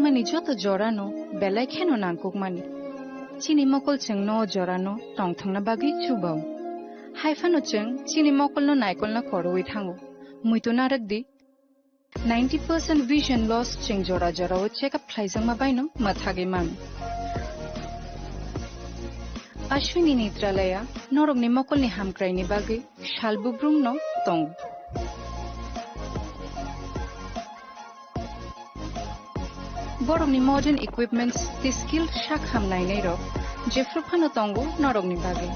mani joto jorano belai kheno nangkuk mani chini mokol cheng no jorano tong thangna bagi chubau haifano cheng chini mokol no naikol na koroi thango muito narakdi 90% vision loss cheng jora jora o check up khlaijang ma baino mathage man Ashwini Netralaya norok ni mokol ni hamkrai ni bagi shalbubrum no tong borok ni modern equipments the skill shak hamnai nei ro jefru phano tongo norok ni bagi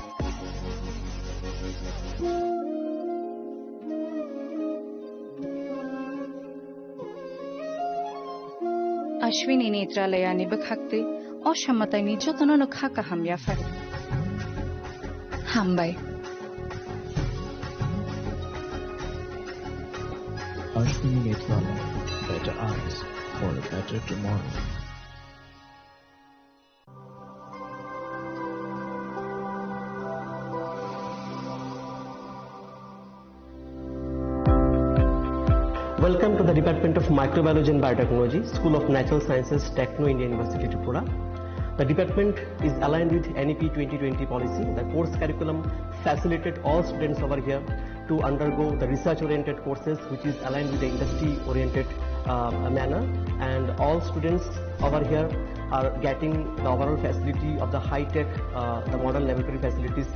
Ashwini Netralaya ni bakhakte অসামাতাই ni jotono no khaka hamya far hambai Ashwini Netralaya, better eyes for a better tomorrow. Welcome to the Department of Microbiology and Biotechnology, School of Natural Sciences, Techno India University, Tripura. The department is aligned with NEP 2020 policy. The course curriculum facilitated all students over here to undergo the research-oriented courses, which is aligned with the industry-oriented manner. And all students over here are getting the overall facility of the high-tech, the modern laboratory facilities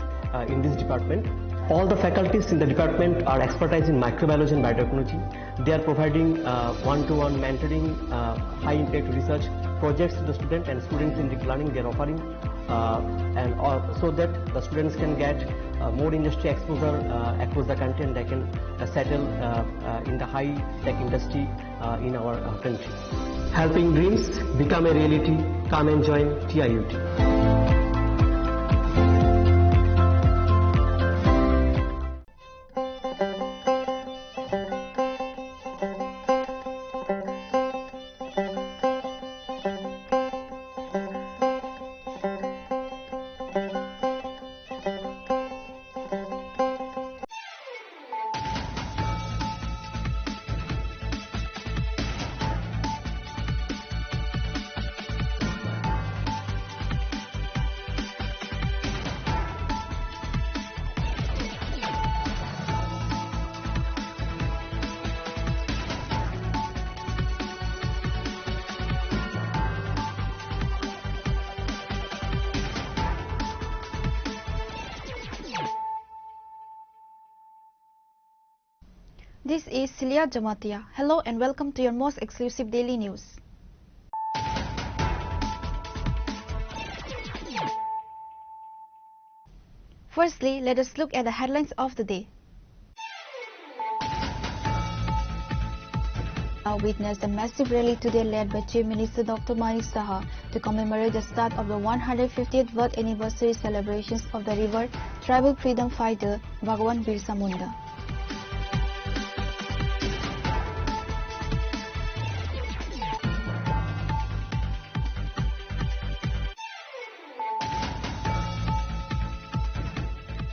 in this department. All the faculties in the department are expertise in microbiology and biotechnology. They are providing one-to-one mentoring, high-impact research projects to the student, and students in deep learning they are offering, so that the students can get more industry exposure across the country, and they can settle in the high-tech industry in our country. Helping dreams become a reality. Come and join TIUT. This is Celia Jamatia. Hello and welcome to your most exclusive daily news. Firstly, let us look at the headlines of the day. Now witnessed a massive rally today led by Chief Minister Dr. Manik Saha to commemorate the start of the 150th birth anniversary celebrations of the revered tribal freedom fighter Bhagwan Birsa Munda.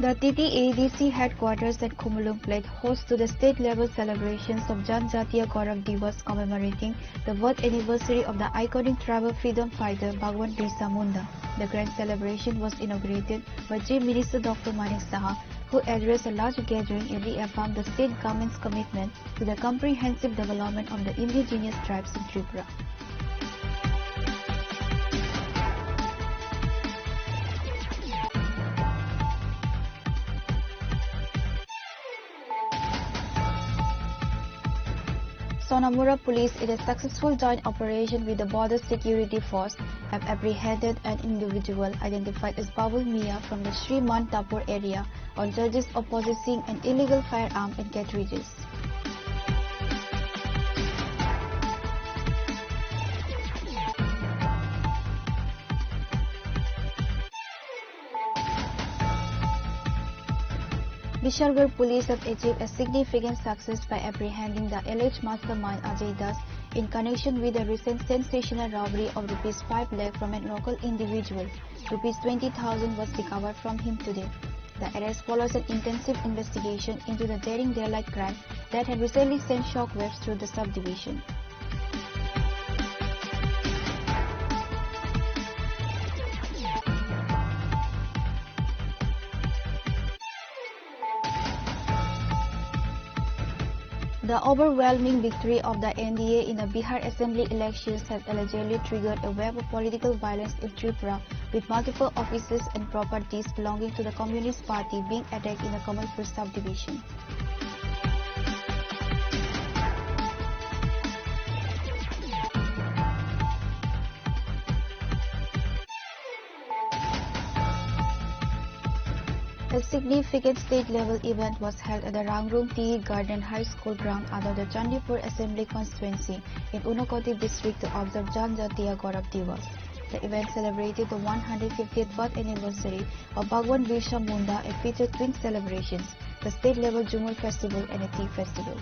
The TTADC headquarters at Khumulung played host to the state-level celebrations of Janjatiya Gaurav Divas commemorating the birth anniversary of the iconic tribal freedom fighter Bhagwan Birsa Munda. The grand celebration was inaugurated by Chief Minister Dr. Manik Saha, who addressed a large gathering and reaffirmed the state government's commitment to the comprehensive development of the indigenous tribes in Tripura. Sonamura police, in a successful joint operation with the Border Security Force, have apprehended an individual identified as Babul Mia from the Sri Mantapur area on charges of possessing an illegal firearm and cartridges. Bishargarh police have achieved a significant success by apprehending the alleged mastermind Ajay Das in connection with the recent sensational robbery of ₹5 lakh from a local individual. ₹20,000 was recovered from him today. The arrest follows an intensive investigation into the daring daylight crime that had recently sent shockwaves through the subdivision. The overwhelming victory of the NDA in the Bihar Assembly elections has allegedly triggered a wave of political violence in Tripura, with multiple offices and properties belonging to the Communist Party being attacked in the Kamalpur subdivision. A significant state-level event was held at the Rangrum Tea Garden High School ground under the Chandipur Assembly constituency in Unakoti district to observe Janjatiya Gaurav Divas. The event celebrated the 150th birth anniversary of Bhagwan Birsa Munda and featured twin celebrations, the state-level Jumur Festival and a tea festival.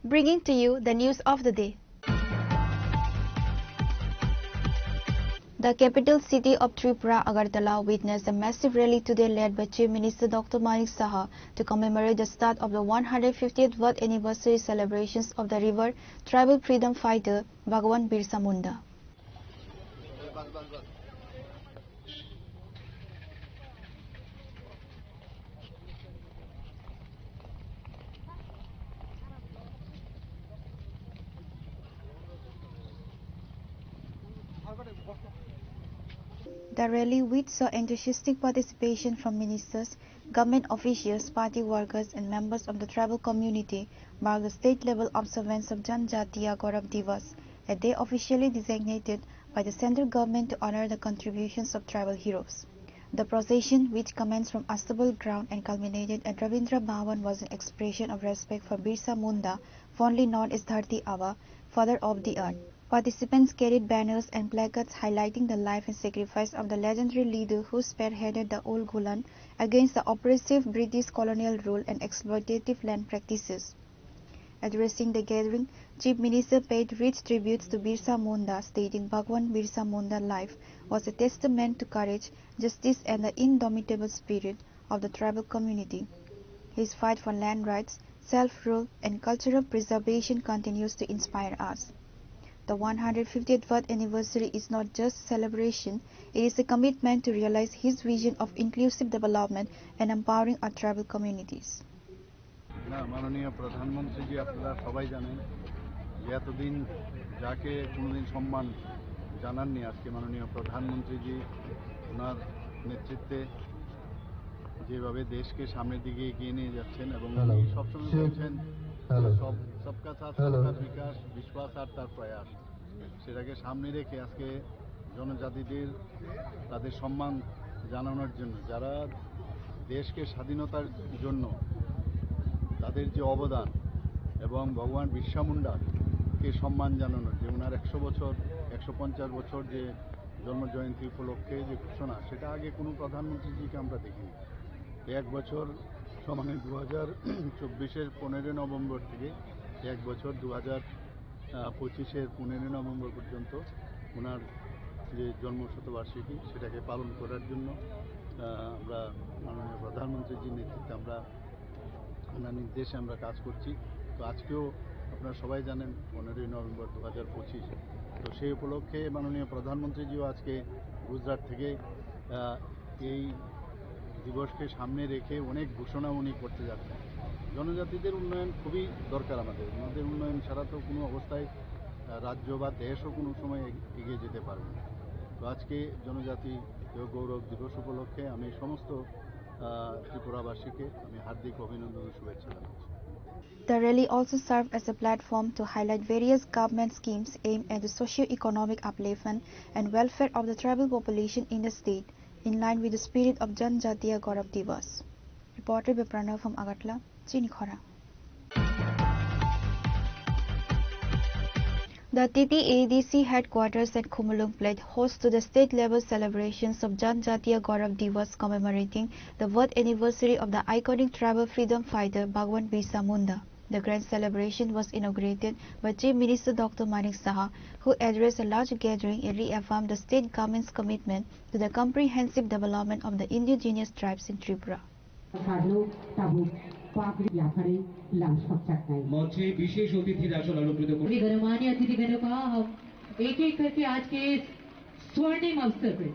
Bringing to you the news of the day. The capital city of Tripura, Agartala, witnessed a massive rally today led by Chief Minister Dr. Manik Saha to commemorate the start of the 150th birth anniversary celebrations of the revered tribal freedom fighter Bhagwan Birsa Munda. The rally, which saw enthusiastic participation from ministers, government officials, party workers and members of the tribal community, marked the state-level observance of Janjatiya Gaurav Divas, a day officially designated by the central government to honor the contributions of tribal heroes. The procession, which commenced from Astabal ground and culminated at Ravindra Bhavan, was an expression of respect for Birsa Munda, fondly known as Dharti Aba, father of the earth. Participants carried banners and placards highlighting the life and sacrifice of the legendary leader who spearheaded the old Gulan against the oppressive British colonial rule and exploitative land practices. Addressing the gathering, Chief Minister paid rich tributes to Birsa Munda, stating Bhagwan Birsa Munda's life was a testament to courage, justice and the indomitable spirit of the tribal community. His fight for land rights, self-rule and cultural preservation continues to inspire us. The 150th birth anniversary is not just a celebration, it is a commitment to realize his vision of inclusive development and empowering our tribal communities. না মাননীয় প্রধানমন্ত্রীজি আপনারা সবাই জানেন যে এতদিন যাকে কোনোদিন সম্মান জানাননি আজকে মাননীয় প্রধানমন্ত্রীজি ওনার নেতৃত্বে যেভাবে দেশকে সামনের দিকে এগিয়ে নিয়ে যাচ্ছেন এবং উনি সবসময় বলছেন সবকা সাথ সবকা বিকাশ বিশ্বাস আর তার প্রয়াস সেটাকে সামনে রেখে আজকে জনজাতিদের তাদের সম্মান জানানোর জন্য যারা দেশকে স্বাধীনতার জন্য তাদের যে অবদান এবং ভগবান বিরসা মুন্ডাকে সম্মান জানানোর যে ওনার 100 বছর 150 বছর যে জন্মজয়ন্তী উপলক্ষে যে ঘোষণা সেটা আগে কোনো প্রধানমন্ত্রীজিকে আমরা দেখিনি এক বছর সমানে 2024-এর 15 নভেম্বর থেকে এক বছর 2025-এর 15 নভেম্বর পর্যন্ত ওনার যে জন্মশতবার্ষিকী সেটাকে পালন করার জন্য আমরা মাননীয় প্রধানমন্ত্রীজির নেতৃত্বে আমরা ওনার নির্দেশে আমরা কাজ করছি তো আজকেও আপনারা সবাই জানেন 15 নভেম্বর 2025 তো সেই উপলক্ষে মাননীয় প্রধানমন্ত্রীজিও আজকে গুজরাট থেকে এই দিবসকে সামনে রেখে অনেক ঘোষণা উনি করতে যাচ্ছেন জনজাতিদের উন্নয়ন খুবই দরকার আমাদের উন্নয়ন ছাড়া তো কোনো অবস্থায় রাজ্য বা দেশও কোনো সময় এগিয়ে যেতে পারবে না তো আজকে জনজাতি গৌরব দিবস উপলক্ষে আমি সমস্ত ত্রিপুরাবাসীকে আমি হার্দিক অভিনন্দন ও শুভেচ্ছা জানাচ্ছি The rally also served as a platform to highlight various government schemes aimed at the socio-economic upliftment and welfare of the tribal population in the state, in line with the spirit of Janjatiya Gaurav Divas. Reported by Pranav from Agartala, Chinikhora. The TTADC headquarters at Khumulung played host to the state-level celebrations of Janjatiya Gaurav Divas commemorating the birth anniversary of the iconic tribal freedom fighter Bhagwan Birsa Munda. The grand celebration was inaugurated by Chief Minister Dr. Manik Saha, who addressed a large gathering and reaffirmed the state government's commitment to the comprehensive development of the indigenous tribes in Tripura. মঞ্চে বিশেষ অতিথিরা আসন অলঙ্কৃত করুন। एक एक करके आज के इस स्वर्णिम अवसर पर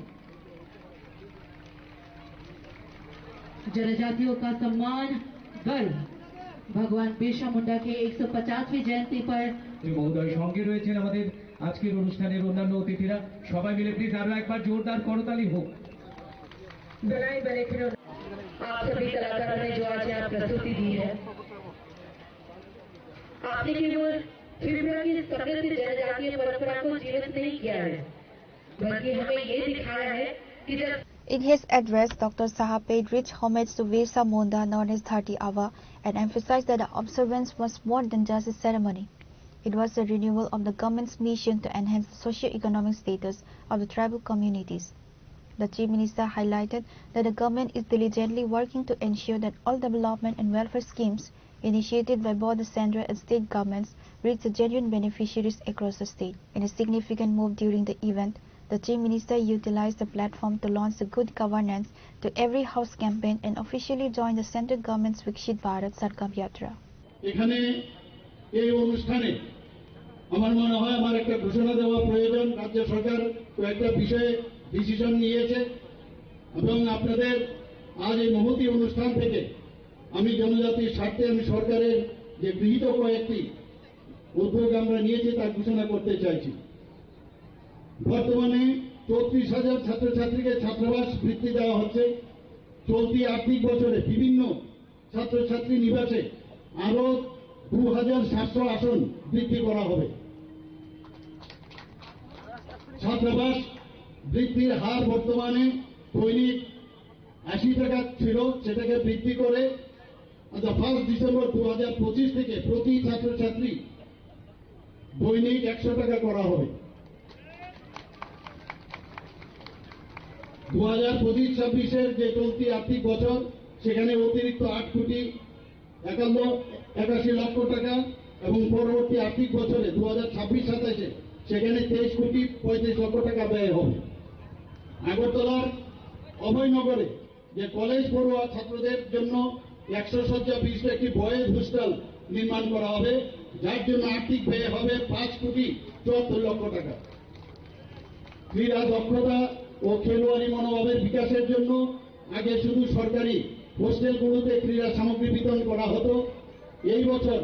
जनजातियों का सम्मान गर्व भगवान बिरसा मुंडा के 150वीं जयंती पर মহোদয় সঙ্গে রয়েছেন আমাদের আজকের অনুষ্ঠানের অন্যান্য অতিথিরা সবাই মিলে প্লিজ আরো একবার জোরদার করতালি হোক। बनाए बने खिलौने आप सभी कलाकारों ने जो आज यहाँ प्रस्तुति दी है आपने केवल त्रिपुरा की समृद्ध जनजातीय परंपरा को जीवित नहीं किया है बल्कि हमें ये दिखाया है कि जब In his address, Dr. Saha paid rich homage to Birsa Munda known as Dhati Ava and emphasized that the observance was more than just a ceremony. It was a renewal of the government's mission to enhance the socio-economic status of the tribal communities. The Chief Minister highlighted that the government is diligently working to ensure that all development and welfare schemes initiated by both the central and state governments reach the genuine beneficiaries across the state. In a significant move during the event, the Chief Minister utilized the platform to launch the Good Governance to Every House campaign and officially joined the central government's Vikshit Bharat Sarkam Yatra. এখানে এই অনুষ্ঠানে আমার মনে হয় আমার একটা ঘোষণা দেওয়া প্রয়োজন। রাজ্য সরকার কয়েকটা বিষয়ে ডিসিশন নিয়েছে এবং আপনাদের আজ এই মহতী অনুষ্ঠান থেকে আমি জনজাতির স্বার্থে আমি সরকারের যে গৃহীত কয়েকটি উদ্যোগ আমরা নিয়েছি তা ঘোষণা করতে চাইছি। বর্তমানে 34,000 ছাত্রছাত্রীকে ছাত্রাবাস বৃত্তি দেওয়া হচ্ছে। চলতি আর্থিক বছরে বিভিন্ন ছাত্রছাত্রী নিবাসে আরো 2,700 আসন বৃদ্ধি করা হবে। ছাত্রাবাস বৃদ্ধির হার বর্তমানে দৈনিক 80 টাকা ছিল, সেটাকে বৃদ্ধি করে 1 ডিসেম্বর 2025 থেকে প্রতি ছাত্রছাত্রী দৈনিক 100 টাকা করা হবে। 2025-26 যে চলতি আর্থিক বছর সেখানে অতিরিক্ত 8 কোটি 81 লক্ষ টাকা এবং পরবর্তী আর্থিক বছরে 2026-27 সেখানে 23 কোটি 35 লক্ষ টাকা ব্যয় হবে। আগরতলার অভয়নগরে যে কলেজ পড়ুয়া ছাত্রদের জন্য 100 শয্যা বিশিষ্ট একটি বয়েজ হোস্টেল নির্মাণ করা হবে, যার জন্য আর্থিক ব্যয় হবে 5 কোটি 74 লক্ষ টাকা। ক্রীড়া দক্ষতা ও খেলোয়াড়ি মনোভাবের বিকাশের জন্য আগে শুধু সরকারি হোস্টেলগুলোতে ক্রীড়া সামগ্রী বিতরণ করা হতো। এই বছর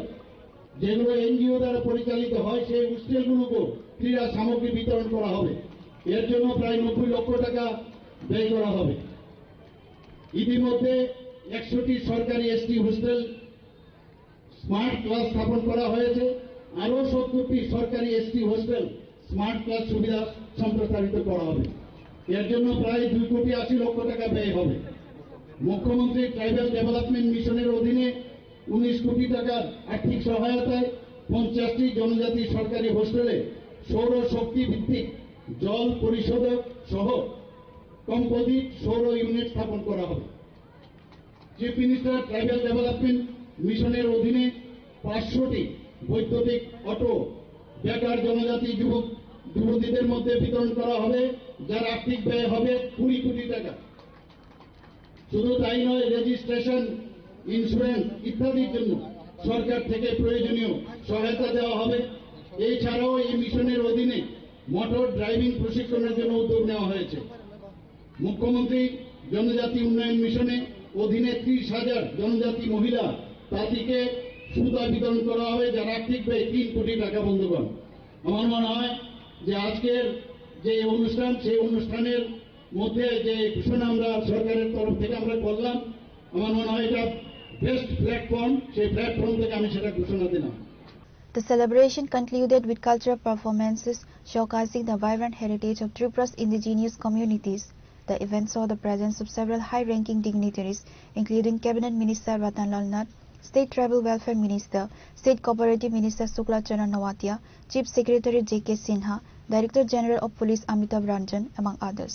যেগুলো এনজিও দ্বারা পরিচালিত হয় সেই হোস্টেলগুলোকেও ক্রীড়া সামগ্রী বিতরণ করা হবে। এর জন্য প্রায় 90 লক্ষ টাকা ব্যয় করা হবে। ইতিমধ্যে 100টি সরকারি এসটি হোস্টেল স্মার্ট ক্লাস স্থাপন করা হয়েছে। আরো 70টি সরকারি এসটি হোস্টেল স্মার্ট ক্লাস সুবিধা সম্প্রসারিত করা হবে। এর জন্য প্রায় 2 কোটি 80 লক্ষ টাকা ব্যয় হবে। মুখ্যমন্ত্রী ট্রাইবাল ডেভেলপমেন্ট মিশনের অধীনে 19 কোটি টাকার আর্থিক সহায়তায় 50টি জনজাতি সরকারি হোস্টেলে সৌর শক্তি ভিত্তিক জল পরিশোধক সহ কম্পোজিট সৌর ইউনিট স্থাপন করা হবে। চিফ মিনিস্টার ট্রাইবাল ডেভেলপমেন্ট মিশনের অধীনে 500টি বৈদ্যুতিক অটো বেকার জনজাতি যুবতীদের মধ্যে বিতরণ করা হবে, যার আর্থিক ব্যয় হবে 20 কোটি টাকা। শুধু তাই নয়, রেজিস্ট্রেশন, ইন্স্যুরেন্স ইত্যাদির জন্য সরকার থেকে প্রয়োজনীয় সহায়তা দেওয়া হবে। এছাড়াও এই মিশনের অধীনে মোটর ড্রাইভিং প্রশিক্ষণের জন্য উদ্যোগ নেওয়া হয়েছে। মুখ্যমন্ত্রী জনজাতি উন্নয়ন মিশনে অধীনে 30,000 জনজাতি মহিলা তাঁতিকে সুতা বিতরণ করা হবে, যার আর্থিক ব্যয় 3 কোটি টাকা। বন্ধুগণ, আমার মনে হয় যে আজকের যে অনুষ্ঠান সেই অনুষ্ঠানের মধ্যে যে ঘোষণা আমরা সরকারের তরফ থেকে আমরা করলাম, আমার মনে হয় এটা বেস্ট প্ল্যাটফর্ম, সেই প্ল্যাটফর্ম থেকে আমি সেটা ঘোষণা দিলাম। The celebration concluded with cultural performances showcasing the vibrant heritage of Tripura's indigenous communities. The event saw the presence of several high-ranking dignitaries, including Cabinet Minister Ratanlal Nath, State Tribal Welfare Minister, State Cooperative Minister Sukla Chandra Nawatia, Chief Secretary J.K. Sinha, Director General of Police Amitabh Ranjan, among others.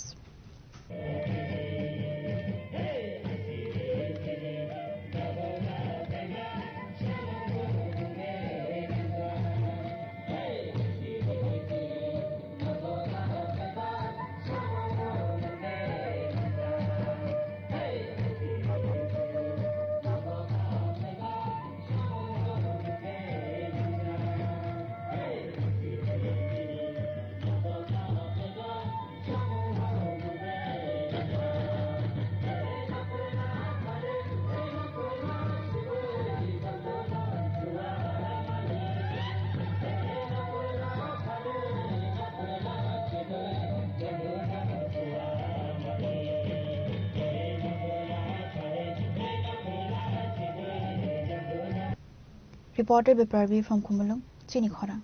Reported by Parvi from Khumulung, Chinikhora.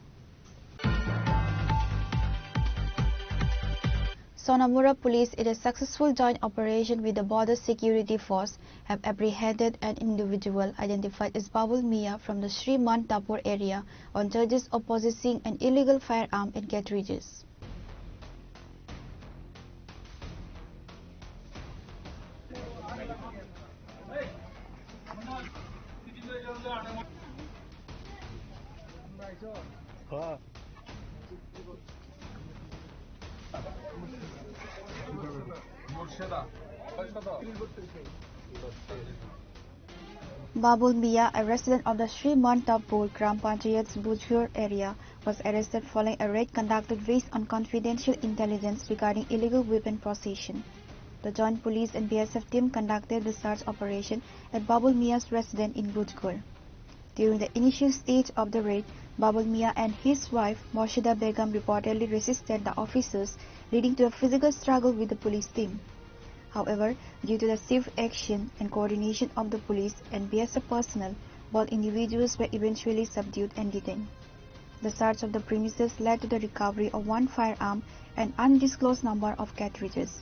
Sonamura police, in a successful joint operation with the Border Security Force, have apprehended an individual identified as Babul Mia from the Sri Mantapur area on charges of possessing an illegal firearm and cartridges. Babul Mia, a resident of the Sri Mantapur Gram Panchayat's Bujhur area, was arrested following a raid conducted based on confidential intelligence regarding illegal weapon possession. The joint police and BSF team conducted the search operation at Babul Mia's residence in Bujhur. During the initial stage of the raid, Babul Mia and his wife Morshida Begum reportedly resisted the officers, leading to a physical struggle with the police team. However, due to the swift action and coordination of the police and BSF personnel, both individuals were eventually subdued and detained. The search of the premises led to the recovery of one firearm and undisclosed number of cartridges.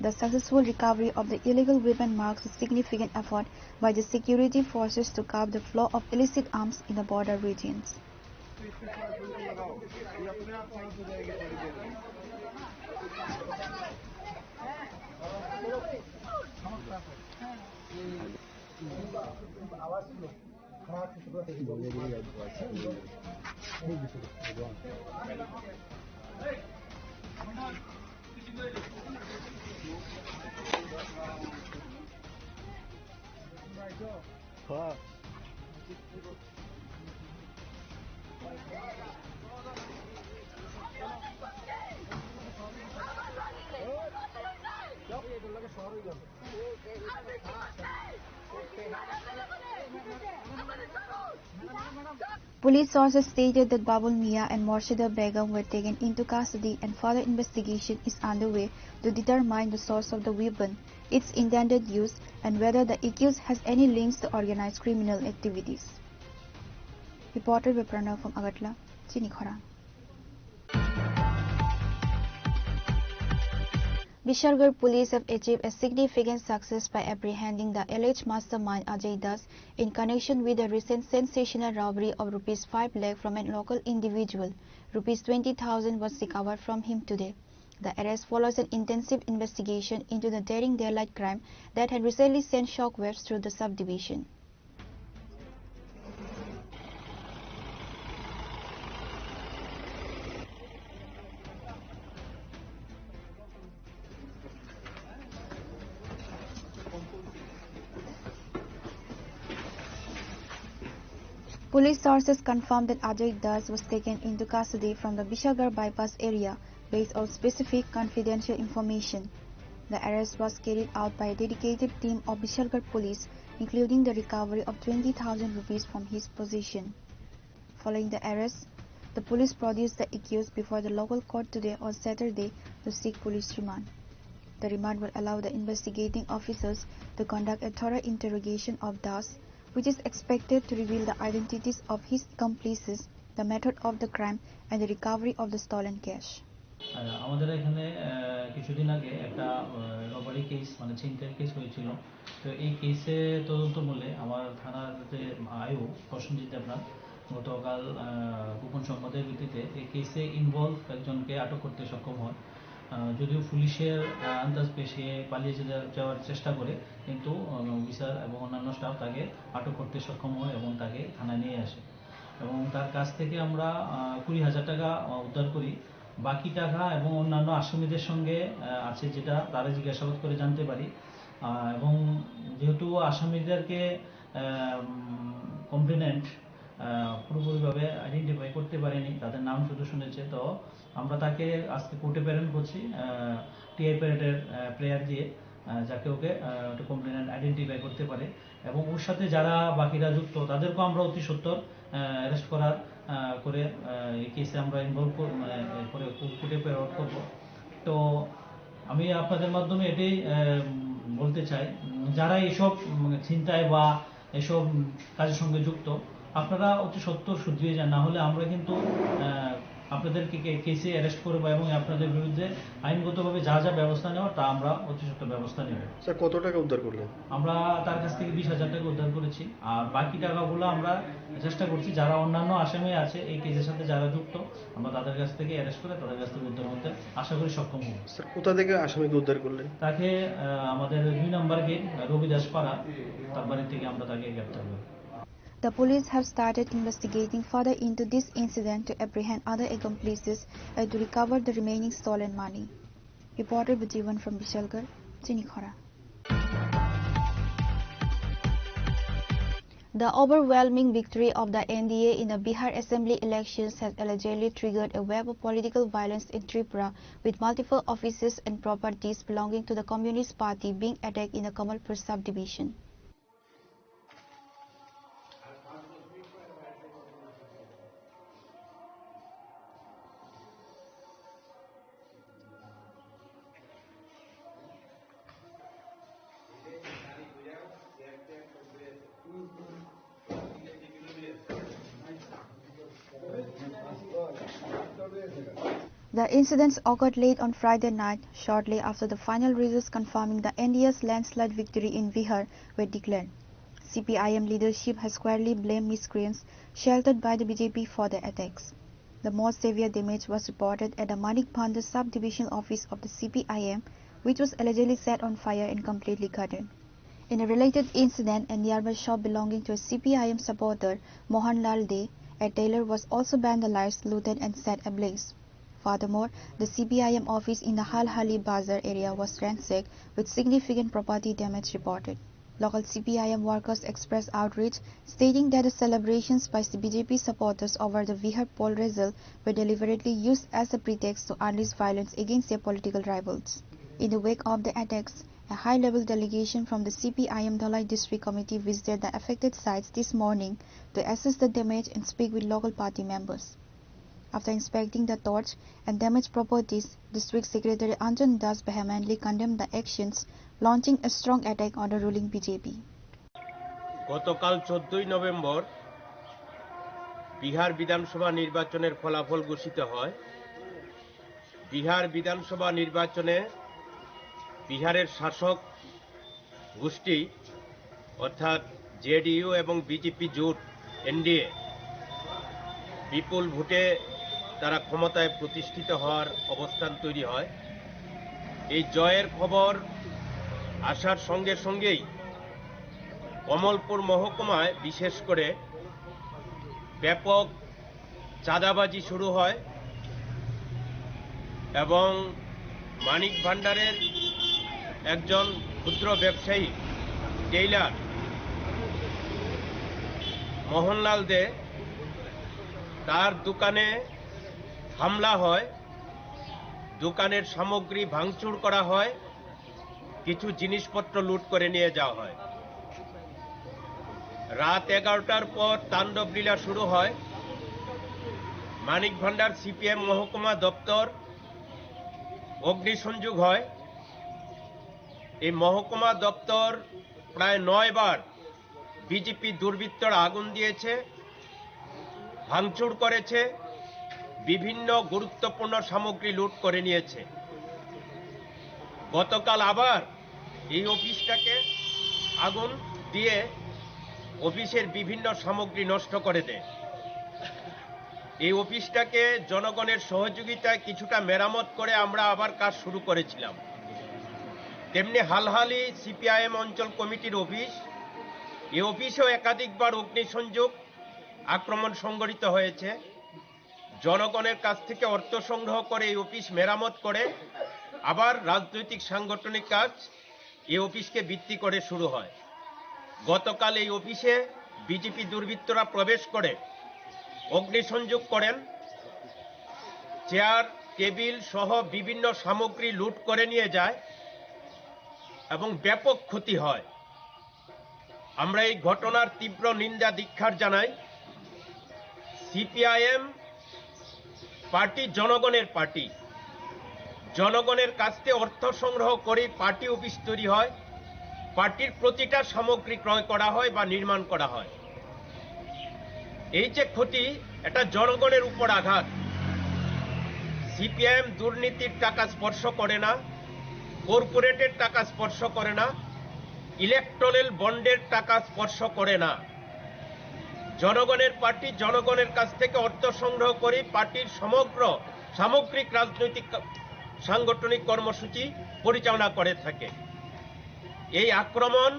The successful recovery of the illegal weapon marks a significant effort by the security forces to curb the flow of illicit arms in the border regions. Police sources stated that Babul Mia and Morshida Begum were taken into custody and further investigation is underway to determine the source of the weapon, its intended use, and whether the accused has any links to organized criminal activities. Reported by Pranav from Agartala, Chinikhora. Bishargarh police have achieved a significant success by apprehending the alleged mastermind Ajay Das in connection with the recent sensational robbery of Rs 5 lakh from a local individual. Rs 20,000 was recovered from him today. The arrest follows an intensive investigation into the daring daylight crime that had recently sent shockwaves through the subdivision. Police sources confirmed that Ajay Das was taken into custody from the Bishargarh bypass area based on specific confidential information. The arrest was carried out by a dedicated team of Bishargarh police, including the recovery of 20,000 rupees from his possession. Following the arrest, the police produced the accused before the local court today on Saturday to seek police remand. The remand will allow the investigating officers to conduct a thorough interrogation of Das, which is expected to reveal the identities of his accomplices, the method of the crime, and the recovery of the stolen cash. আমাদের এখানে কিছুদিন আগে একটা robbery case মানে ছিনতাইয়ের case হয়েছিল। তো এই কেসে তদন্তমূলে আমার থানার যে আইও প্রসেনজিৎ দেবনাথ গতকাল গোপন সংবাদের ভিত্তিতে এই কেসে ইনভলভ একজনকে আটক করতে সক্ষম হয়। যদিও পুলিশের আন্দাজ পেয়ে সে পালিয়ে যাওয়ার চেষ্টা করে, কিন্তু অফিসার এবং অন্যান্য স্টাফ তাকে আটক করতে সক্ষম হয় এবং তাকে থানায় নিয়ে আসে এবং তার কাছ থেকে আমরা 20,000 টাকা উদ্ধার করি। বাকি টাকা এবং অন্যান্য আসামিদের সঙ্গে আছে যেটা তারা জিজ্ঞাসাবাদ করে জানতে পারি। এবং যেহেতু আসামিদেরকে কমপ্লেনেন্ট পুরোপুরিভাবে আইডেন্টিফাই করতে পারেনি, তাদের নাম শুধু শুনেছে, তো আমরা তাকে আজকে কোর্টে প্রেরণ করছি টিআই প্যারেডের প্রেয়ার দিয়ে, যাকে ওকে একটা কমপ্লেনেন্ট আইডেন্টিফাই করতে পারে এবং ওর সাথে যারা বাকিরা যুক্ত তাদেরকেও আমরা অতি সত্বর অ্যারেস্ট করার করে এই কেসে আমরা ইনভলভ করে কোর্টে প্রেরণ করব। তো আমি আপনাদের মাধ্যমে এটাই বলতে চাই, যারা এইসব ছিনতাই বা এসব কাজের সঙ্গে যুক্ত আপনারা অতি সত্বর শুধরিয়ে যান, না হলে আমরা কিন্তু আপনাদেরকে কেসে অ্যারেস্ট করবো এবং আপনাদের বিরুদ্ধে আইনগতভাবে যা যা ব্যবস্থা নেওয়ার তা আমরা অতি সত্বর ব্যবস্থা নেব। স্যার কত টাকা উদ্ধার করলেন? আমরা তার কাছ থেকে 20,000 টাকা উদ্ধার করেছি, আর বাকি টাকাগুলো আমরা চেষ্টা করছি যারা অন্যান্য আসামি আছে এই কেসের সাথে যারা যুক্ত আমরা তাদের কাছ থেকে অ্যারেস্ট করে তাদের কাছ থেকে উদ্ধার করতে আশা করি সক্ষম হব। স্যার কোথা থেকে আসামিকে উদ্ধার করলেন? তাকে আমাদের 2 নম্বর গেট রবিদাস পাড়া তার বাড়ি থেকে আমরা তাকে গ্রেপ্তার করি। The police have started investigating further into this incident to apprehend other accomplices and to recover the remaining stolen money. Reporter Bujivan from Bishalgarh, Chinikhara. The overwhelming victory of the NDA in the Bihar Assembly elections has allegedly triggered a wave of political violence in Tripura, with multiple offices and properties belonging to the Communist Party being attacked in the Kamalpur subdivision. The incidents occurred late on Friday night, shortly after the final results confirming the NDA's landslide victory in Bihar were declared. CPIM leadership has squarely blamed miscreants sheltered by the BJP for the attacks. The most severe damage was reported at the Manik Bhandar subdivision office of the CPIM, which was allegedly set on fire and completely gutted. In a related incident, a nearby shop belonging to a CPIM supporter, Mohanlal De, a tailor, was also vandalized, looted and set ablaze. Furthermore, the CPIM office in the Halhali Bazar area was ransacked with significant property damage reported. Local CPIM workers expressed outrage, stating that the celebrations by BJP supporters over the Bihar poll result were deliberately used as a pretext to unleash violence against their political rivals. In the wake of the attacks, a high-level delegation from the CPIM Dhalai District Committee visited the affected sites this morning to assess the damage and speak with local party members. After inspecting the torch and damaged properties, District Secretary Anjan Das vehemently condemned the actions, launching a strong attack on the ruling BJP. গতকাল 14 November Bihar বিধানসভা নির্বাচনের ফলাফল ঘোষিত হয়। বিহার বিধানসভা নির্বাচনে বিহারের শাসক গোষ্ঠী অর্থাৎ জেডিইউ এবং বিজেপি জোট এনডিএ বিপুল ভোটে তারা ক্ষমতায় প্রতিষ্ঠিত হওয়ার অবস্থান তৈরি হয়। এই জয়ের খবর আসার সঙ্গে সঙ্গেই কমলপুর মহকুমায় বিশেষ করে ব্যাপক চাঁদাবাজি শুরু হয় এবং মানিক ভান্ডারের একজন ক্ষুদ্র ব্যবসায়ী টেইলার মোহনলাল দে তার দোকানে হামলা হয়, দোকানের সামগ্রী ভাঙচুর করা হয়, কিছু জিনিসপত্র লুট করে নিয়ে যাওয়া হয়। রাত 11টার পর তাণ্ডব লীলা শুরু হয়। মানিক ভান্ডার সিপিএম মহকুমা দপ্তর অগ্নিসংযোগ হয়। এই মহকুমা দপ্তর প্রায় 9 বার বিজেপি দুর্বৃত্তরা আগুন দিয়েছে, ভাঙচুর করেছে, বিভিন্ন গুরুত্বপূর্ণ সামগ্রী লুট করে নিয়েছে। গতকাল আবার এই অফিসটাকে আগুন দিয়ে অফিসের বিভিন্ন সামগ্রী নষ্ট করে দেয়। এই অফিসটাকে জনগণের সহযোগিতায় কিছুটা মেরামত করে আমরা আবার কাজ শুরু করেছিলাম। তেমনি হালহালি সিপিআইএম অঞ্চল কমিটির অফিস, এই অফিসেও একাধিকবার অগ্নিসংযোগ আক্রমণ সংঘটিত হয়েছে। জনগণের কাছ থেকে অর্থ সংগ্রহ করে এই অফিস মেরামত করে আবার রাজনৈতিক সাংগঠনিক কাজ এই অফিসকে ভিত্তি করে শুরু হয়। গতকাল এই অফিসে বিজেপি দুর্বৃত্তরা প্রবেশ করে অগ্নিসংযোগ করেন, চেয়ার টেবিল সহ বিভিন্ন সামগ্রী লুট করে নিয়ে যায় এবং ব্যাপক ক্ষতি হয়। আমরা এই ঘটনার তীব্র নিন্দা ধিক্কার জানাই। সিপিআইএম পার্টি জনগণের পার্টি, জনগণের কাছ থেকে অর্থ সংগ্রহ করে পার্টি অফিস তৈরি হয়, পার্টির প্রতিটা সামগ্রী ক্রয় করা হয় বা নির্মাণ করা হয়। এই যে ক্ষতি, এটা জনগণের উপর আঘাত। সিপিআইএম দুর্নীতির টাকা স্পর্শ করে না, কর্পোরেটের টাকা স্পর্শ করে না, ইলেকট্রাল বন্ডের টাকা স্পর্শ করে না। জনগণের পার্টি জনগণের কাছ থেকে অর্থ সংগ্রহ করে পার্টির সামগ্রিক রাজনৈতিক সাংগঠনিক কর্মসূচি পরিচালনা করে থাকে। এই আক্রমণ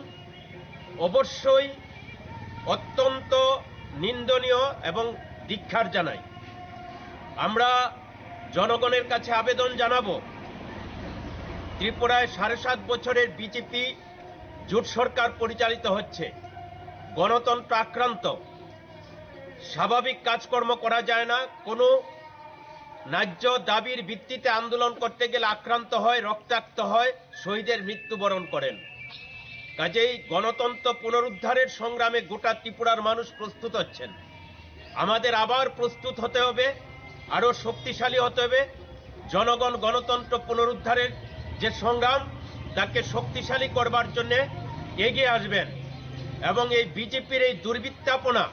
অবশ্যই অত্যন্ত নিন্দনীয় এবং ধিক্কার জানাই। আমরা জনগণের কাছে আবেদন জানাবো, ত্রিপুরায় 7.5 বছরের বিজেপি জোট সরকার পরিচালিত হচ্ছে, গণতন্ত্র আক্রান্ত, স্বাভাবিক কাজকর্ম করা যায় না, কোনো ন্যায্য দাবির ভিত্তিতে আন্দোলন করতে গেলে আক্রান্ত হয়, রক্তাক্ত হয়, শহীদের মৃত্যুবরণ করেন। কাজেই গণতন্ত্র পুনরুদ্ধারের সংগ্রামে গোটা ত্রিপুরার মানুষ প্রস্তুত হচ্ছেন। আমাদের আবার প্রস্তুত হতে হবে, আরো শক্তিশালী হতে হবে। জনগণ গণতন্ত্র পুনরুদ্ধারের যে সংগ্রাম, তাকে শক্তিশালী করবার জন্য এগিয়ে আসবেন এবং এই বিজেপির এই দুর্বৃত্তাপনা,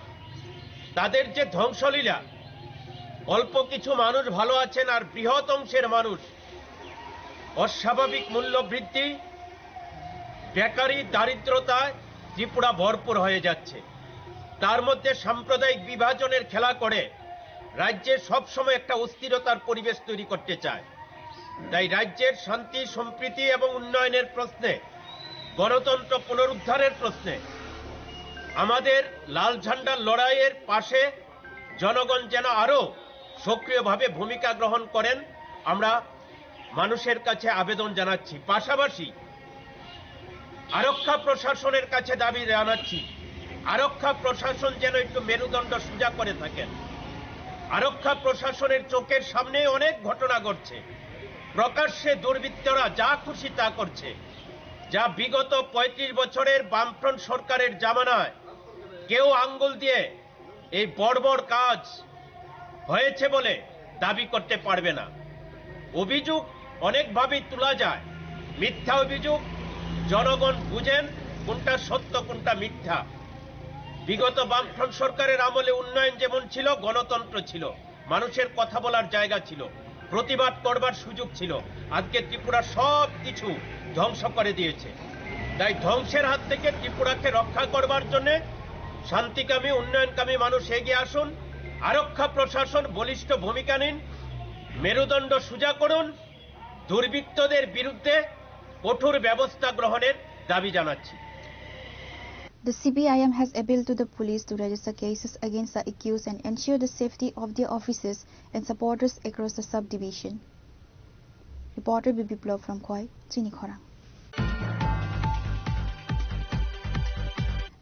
তাদের যে ধ্বংসলীলা, অল্প কিছু মানুষ ভালো আছেন আর বৃহৎ অংশের মানুষ অস্বাভাবিক মূল্য বৃদ্ধি, বেকারি, দারিদ্রতায় ত্রিপুরা ভরপুর হয়ে যাচ্ছে। তার মধ্যে সাম্প্রদায়িক বিভাজনের খেলা করে রাজ্যে সবসময় একটা অস্থিরতার পরিবেশ তৈরি করতে চায়। তাই রাজ্যের শান্তি, সম্প্রীতি এবং উন্নয়নের প্রশ্নে, গণতন্ত্র পুনরুদ্ধারের প্রশ্নে আমাদের লাল ঝান্ডার লড়াইয়ের পাশে জনগণ যেন আরো সক্রিয়ভাবে ভূমিকা গ্রহণ করেন, আমরা মানুষের কাছে আবেদন জানাচ্ছি। পাশাপাশি আরক্ষা প্রশাসনের কাছে দাবি জানাচ্ছি, আরক্ষা প্রশাসন যেন একটু মেরুদণ্ড সোজা করে থাকেন। আরক্ষা প্রশাসনের চোখের সামনে অনেক ঘটনা ঘটছে, প্রকাশ্যে দুর্বৃত্তরা যা খুশি তা করছে, যা বিগত 35 বছরের বামফ্রন্ট সরকারের জামানায় কেউ আঙ্গুল দিয়ে এই বর্বর কাজ হয়েছে বলে দাবি করতে পারবে না। অভিযোগ অনেকভাবেই তোলা যায়, মিথ্যা অভিযোগ, জনগণ বুঝেন কোনটা সত্য কোনটা মিথ্যা। বিগত বামফ্রন্ট সরকারের আমলে উন্নয়ন যেমন ছিল, গণতন্ত্র ছিল, মানুষের কথা বলার জায়গা ছিল, প্রতিবাদ করবার সুযোগ ছিল। আজকে ত্রিপুরা সব কিছু ধ্বংস করে দিয়েছে। তাই ধ্বংসের হাত থেকে ত্রিপুরাকে রক্ষা করবার জন্য শান্তিকামী, উন্নয়নকামী মানুষ এগিয়ে আসুন। আরক্ষা প্রশাসন বলিষ্ঠ ভূমিকা নিন, মেরুদণ্ড সোজা করুন, দুর্বৃত্তদের বিরুদ্ধে কঠোর ব্যবস্থা গ্রহণের দাবি জানাচ্ছি। The CPIM has appealed to the police to register cases against the accused and ensure the safety of their officers and supporters across the subdivision. Reporter Bibi Plov from Khoi, Chinikhorang.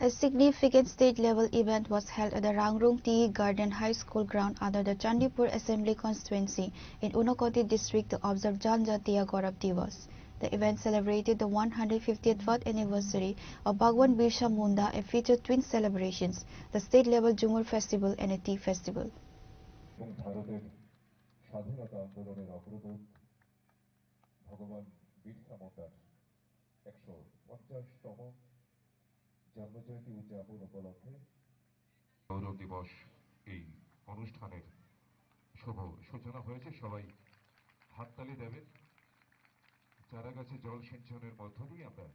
A significant state-level event was held at the Rangrung Tea Garden High School ground under the Chandipur Assembly constituency in Unakoti district to observe Janjatia Gaurav Divas. The event celebrated the 150th birth anniversary of Bhagwan Birsa Munda and featured twin celebrations, the state-level Jumur Festival and a tea festival. ভারতের স্বাধীনতা আন্দোলনের অগ্রদূত ভগবান বিরসা মুন্ডার 150তম জন্মজয়ন্তী উদযাপন উপলক্ষে গৌরব দিবস এই অনুষ্ঠানের শুভ সূচনা হয়েছে। সবাই হাততালি দেবেন। চারাগাছে জল সিঞ্চনের মধ্য দিয়ে আমরা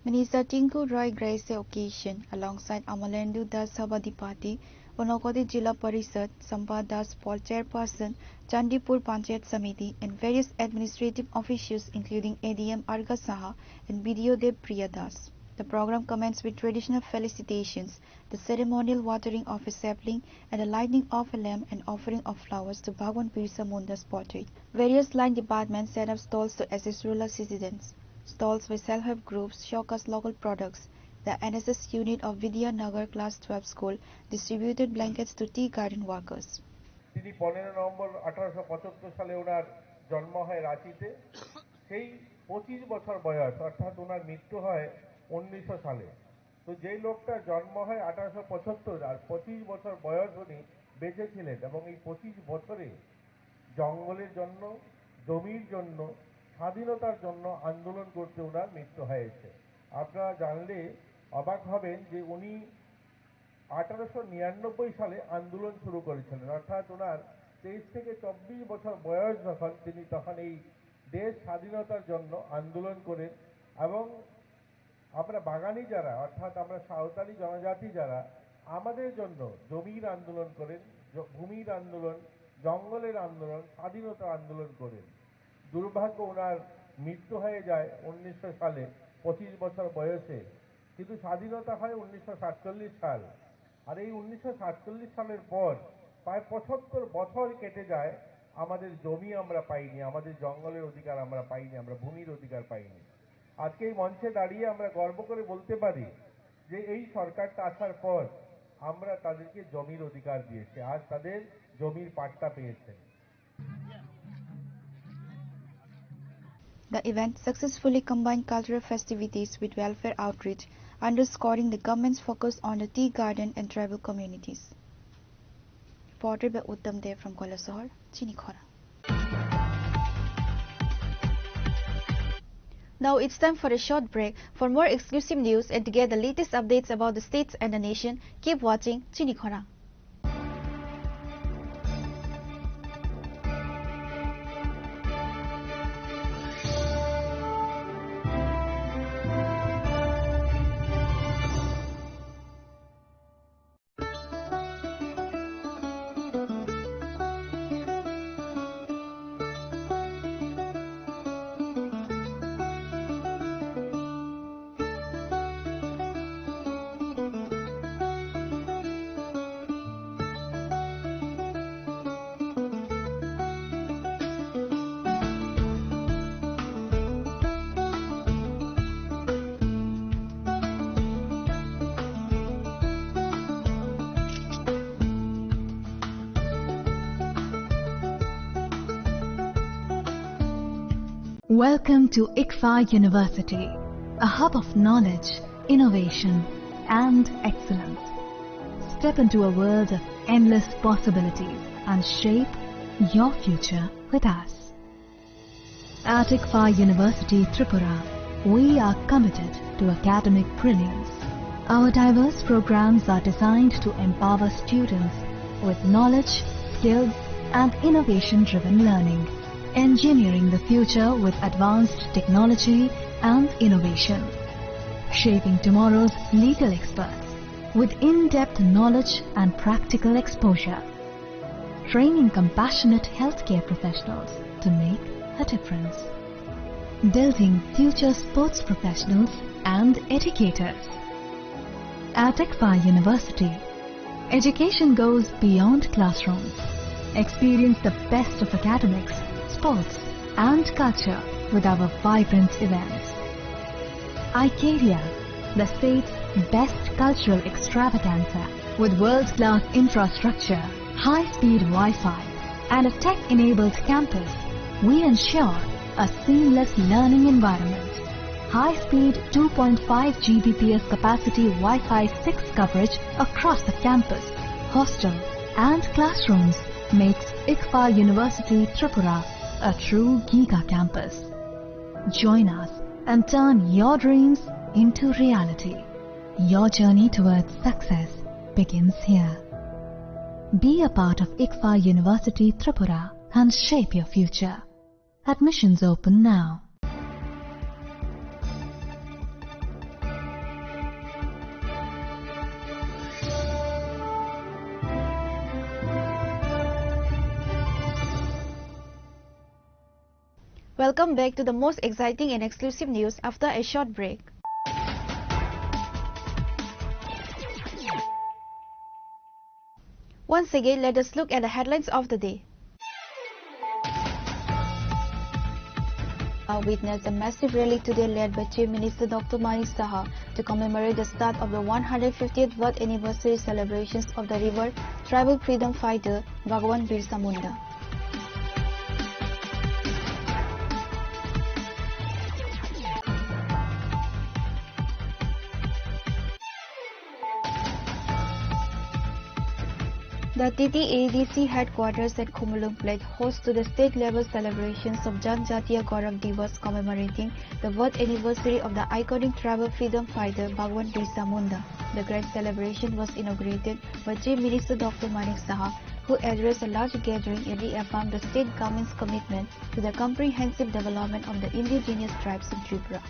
Minister Tinku Roy graced the occasion alongside Amalendu Das Sabadipati, Unakoti Jilla Parishad, Sampad Das Paul Chairperson, Chandipur Panchayat Samiti and various administrative officials including ADM Arga Saha and BDO Dev Priya Das. The program commenced with traditional felicitations, the ceremonial watering of a sapling and the lighting of a lamp and offering of flowers to Bhagwan Birsa Munda's portrait. Various line departments set up stalls to assist rural citizens. Stalls with self-help groups showcased local products. The NSS unit of Vidya Nagar Class 12 School distributed blankets to tea garden workers. তিনি 15 November 1875 সালে ওনার জন্ম হয় রাঁচিতে। সেই 25 বছর বয়স, অর্থাৎ ওনার মৃত্যু হয় 1900 সালে। তো যেই লোকটার জন্ম হয় 1875 আর 25 বছর বয়স উনি বেঁচে ছিলেন এবং এই 25 বছরে জঙ্গলের জন্য, জমির জন্য, স্বাধীনতার জন্য আন্দোলন করতে ওনার মৃত্যু হয়েছে। আপনারা জানলে অবাক হবেন যে উনি 1899 সালে আন্দোলন শুরু করেছিলেন, অর্থাৎ ওনার 23 থেকে 24 বছর বয়স যখন, তিনি তখন এই দেশ স্বাধীনতার জন্য আন্দোলন করেন। এবং আমরা বাগানি যারা, অর্থাৎ আমরা সাঁওতালি জনজাতি যারা, আমাদের জন্য জমির আন্দোলন করেন, ভূমির আন্দোলন, জঙ্গলের আন্দোলন, স্বাধীনতা আন্দোলন করেন। দুর্ভাগ্য ওনার মৃত্যু হয়ে যায় 1900 সালে 25 বছর বয়সে, কিন্তু স্বাধীনতা হয় 1947 সাল। আর এই 1947 সালের পর প্রায় 75 বছর কেটে যায়, আমাদের জমি আমরা পাইনি, আমাদের জঙ্গলের অধিকার আমরা পাইনি, আমরা ভূমির অধিকার পাইনি। আজকে এই মঞ্চে দাঁড়িয়ে আমরা গর্ব করে বলতে পারি যে এই সরকারটা আসার পর আমরা তাদেরকে জমির অধিকার দিয়েছি, আজ তাদের জমির পাট্টা পেয়েছেন। The event successfully combined cultural festivities with welfare outreach, underscoring the government's focus on the tea garden and tribal communities. Reported by Uttam Dev from Kolasahar, Chinikhora. Now it's time for a short break. For more exclusive news and to get the latest updates about the states and the nation, keep watching Chinikhora. Welcome to ICFA University, a hub of knowledge, innovation, and excellence. Step into a world of endless possibilities and shape your future with us. At ICFA University, Tripura, we are committed to academic brilliance. Our diverse programs are designed to empower students with knowledge, skills, and innovation-driven learning, engineering the future with advanced technology and innovation, shaping tomorrow's legal experts with in-depth knowledge and practical exposure, training compassionate healthcare professionals to make a difference, building future sports professionals and educators. At ICFA University, education goes beyond classrooms. Experience the best of academics, sports and culture with our vibrant events. ICARIA, the state's best cultural extravaganza, with world-class infrastructure, high-speed Wi-Fi and a tech-enabled campus, we ensure a seamless learning environment. High-speed 2.5 Gbps capacity Wi-Fi 6 coverage across the campus, hostel and classrooms makes ICFA University Tripura a true Giga campus. Join us and turn your dreams into reality. Your journey towards success begins here. Be a part of ICFA University Tripura and shape your future. Admissions open now. Welcome back to the most exciting and exclusive news after a short break. Once again, let us look at the headlines of the day. Now witnessed a massive rally today led by Chief Minister Dr. Mani Saha to commemorate the start of the 150th birth anniversary celebrations of the revered tribal freedom fighter Bhagwan Birsa Munda. The TTADC headquarters at Khumulung played host to the state-level celebrations of Janjatiya Gaurav Divas commemorating the birth anniversary of the iconic tribal freedom fighter Bhagwan Birsa Munda. The grand celebration was inaugurated by Chief Minister Dr. Manik Saha, who addressed a large gathering and reaffirmed the state government's commitment to the comprehensive development of the indigenous tribes in Tripura.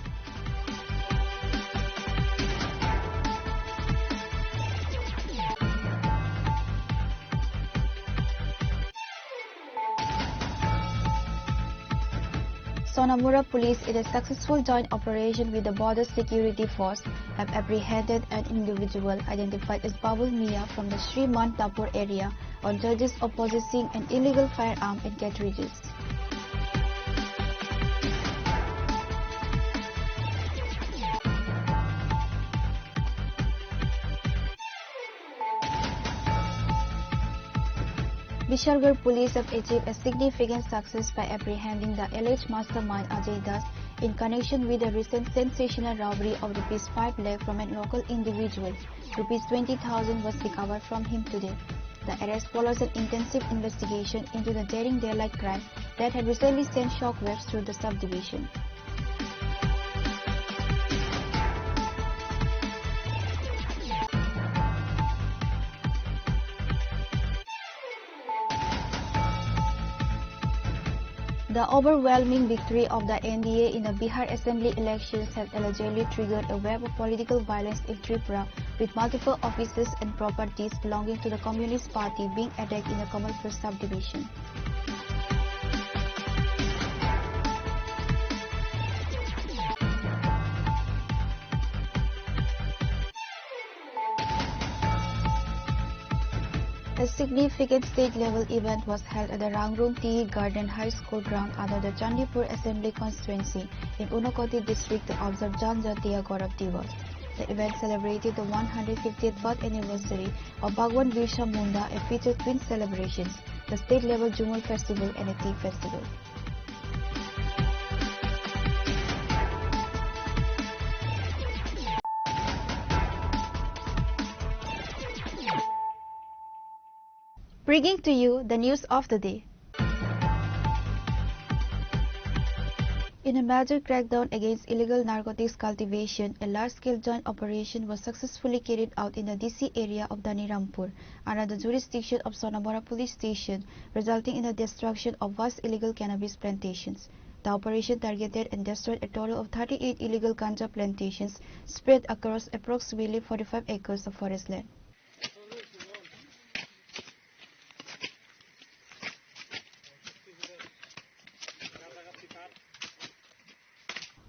Sonamura police, in a successful joint operation with the Border Security Force, have apprehended an individual identified as Babul Mia from the Sri Mantapur area on charges of possessing an illegal firearm and cartridges. Bishargarh police have achieved a significant success by apprehending the alleged mastermind Ajay Das in connection with the recent sensational robbery of ₹5 lakh from a local individual. ₹20,000 was recovered from him today. The arrest follows an intensive investigation into the daring daylight crime that had recently sent shockwaves through the subdivision. The overwhelming victory of the NDA in the Bihar Assembly elections has allegedly triggered a wave of political violence in Tripura, with multiple offices and properties belonging to the Communist Party being attacked in the Kamalpur subdivision. A significant state-level event was held at the Rangrum Tea Garden High School ground under the Chandipur Assembly constituency in Unakoti district to observe Janjatiya Gaurav Divas. The event celebrated the 150th birth anniversary of Bhagwan Birsa Munda and featured twin celebrations, the state-level Jumul Festival and a tea festival. Bringing to you the news of the day. In a major crackdown against illegal narcotics cultivation, a large-scale joint operation was successfully carried out in the DC area of Dhanirampur under the jurisdiction of Sonamura police station, resulting in the destruction of vast illegal cannabis plantations. The operation targeted and destroyed a total of 38 illegal ganja plantations spread across approximately 45 acres of forest land.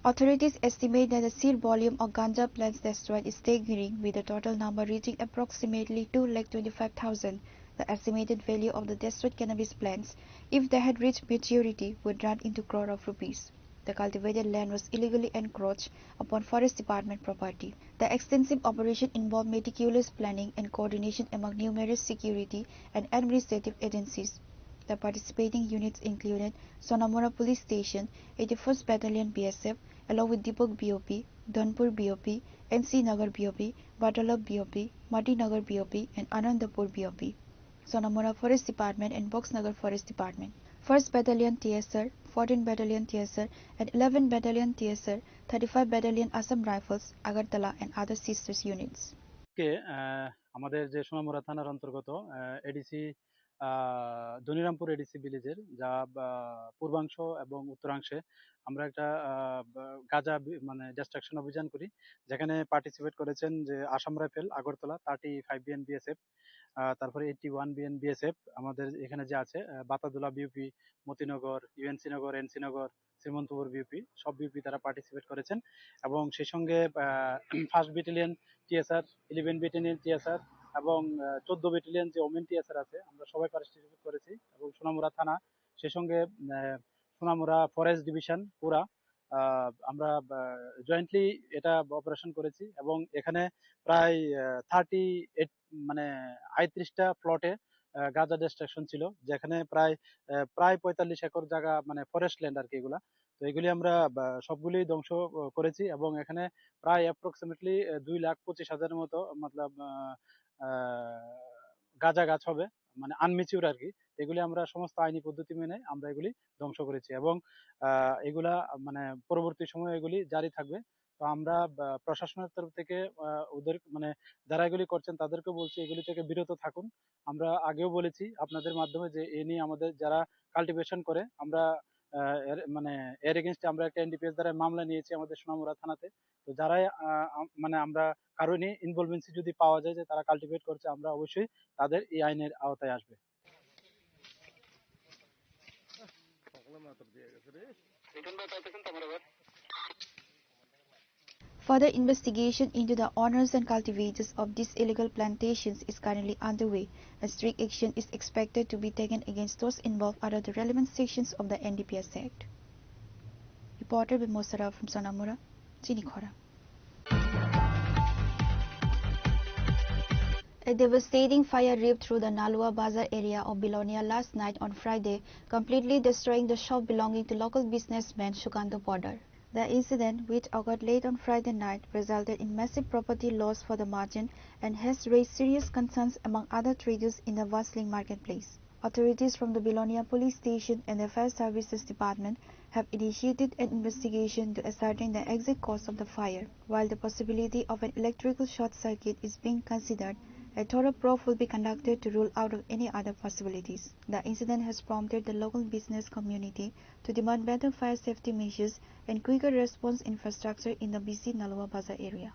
Authorities estimate that the seed volume of ganja plants destroyed is staggering, with the total number reaching approximately 225,000. The estimated value of the destroyed cannabis plants, if they had reached maturity, would run into crore of rupees. The cultivated land was illegally encroached upon Forest Department property. The extensive operation involved meticulous planning and coordination among numerous security and administrative agencies. The participating units included Sonamura Police Station, 81st Battalion BSF, along with Dipok BOP, Dhanpur BOP, NC Nagar BOP, Batalab BOP, Mati Nagar BOP, and Anandapur BOP, Sonamura Forest Department and Boxnagar Forest Department, 1st Battalion TSR, 14th Battalion TSR, and 11th Battalion TSR, 35 Battalion Assam Rifles, Agartala, and other sisters units. আমাদের যে সোনামুড়া থানার অন্তর্গত ADC Dhanirampur ADC ভিলেজের যা পূর্বাংশ এবং উত্তরাংশে আমরা একটা গাঁজা মানে ডিস্ট্রাকশন অভিযান করি, যেখানে পার্টিসিপেট করেছেন যে Assam rifle Agartala 35 BN BSF, তারপরে 81 বিএন বিএসএফ, আমাদের এখানে যে আছে Batadula BOP, Motinagar, UNC Nagar, NC Nagar, Srimantapur BOP, সব বিউপি তারা পার্টিসিপেট করেছেন। এবং সেই সঙ্গে 1st battalion TSR, 11 battalion TSR এবং 14 ব্যাটালিয়ন যে ওমেন টিএসআর আছে, আমরা সবাই পার্টিসিপেট করেছি। এবং সোনামুড়া থানা, সেই সঙ্গে সোনামুড়া ফরেস্ট ডিভিশন পুরা আমরা জয়েন্টলি এটা অপারেশন করেছি। এবং এখানে প্রায় 38 মানে 38টা প্লটে গাঁজা ডিস্ট্রাকশন ছিল, যেখানে প্রায় 45 একর জায়গা মানে ফরেস্ট ল্যান্ড আর কি এগুলা। তো এগুলি আমরা সবগুলি ধ্বংস করেছি এবং এখানে প্রায় অ্যাপ্রক্সিমেটলি 2,25,000 মতো মতলব গাঁজা গাছ হবে মানে আনমেচিউর আর কি, এগুলি আমরা সমস্ত আইনি পদ্ধতি মেনে আমরা এগুলি ধ্বংস করেছি এবং এগুলা মানে পরবর্তী সময়ে এগুলি জারি থাকবে। তো আমরা প্রশাসনের তরফ থেকে ওদের মানে যারা এগুলি করছেন তাদেরকে বলছি এগুলি থেকে বিরত থাকুন। আমরা আগেও বলেছি আপনাদের মাধ্যমে যে এ নিয়ে আমাদের যারা কাল্টিভেশন করে আমরা মানে এর এগেনস্টে আমরা একটা এনডিপিএস দ্বারা মামলা নিয়েছি আমাদের সোনামুড়া থানাতে। তো যারাই মানে আমরা কারণে ইনভলভেন্সি যদি পাওয়া যায় যে তারা কাল্টিভেট করছে, আমরা অবশ্যই তাদের এই আইনের আওতায় আসবে। Further investigation into the owners and cultivators of these illegal plantations is currently underway. A strict action is expected to be taken against those involved under the relevant sections of the NDPS Act. Reported by Mosara from Sonamura, Chinikhora. A devastating fire ripped through the Nalua Bazaar area of Bilonia last night on Friday, completely destroying the shop belonging to local businessman Shukanto Podar. The incident, which occurred late on Friday night, resulted in massive property loss for the merchant and has raised serious concerns among other traders in the bustling marketplace. Authorities from the Bilonia Police Station and the Fire Services Department have initiated an investigation to ascertain the exact cause of the fire. While the possibility of an electrical short circuit is being considered, a thorough probe will be conducted to rule out of any other possibilities. The incident has prompted the local business community to demand better fire safety measures and quicker response infrastructure in the busy Nalua Bazaar area.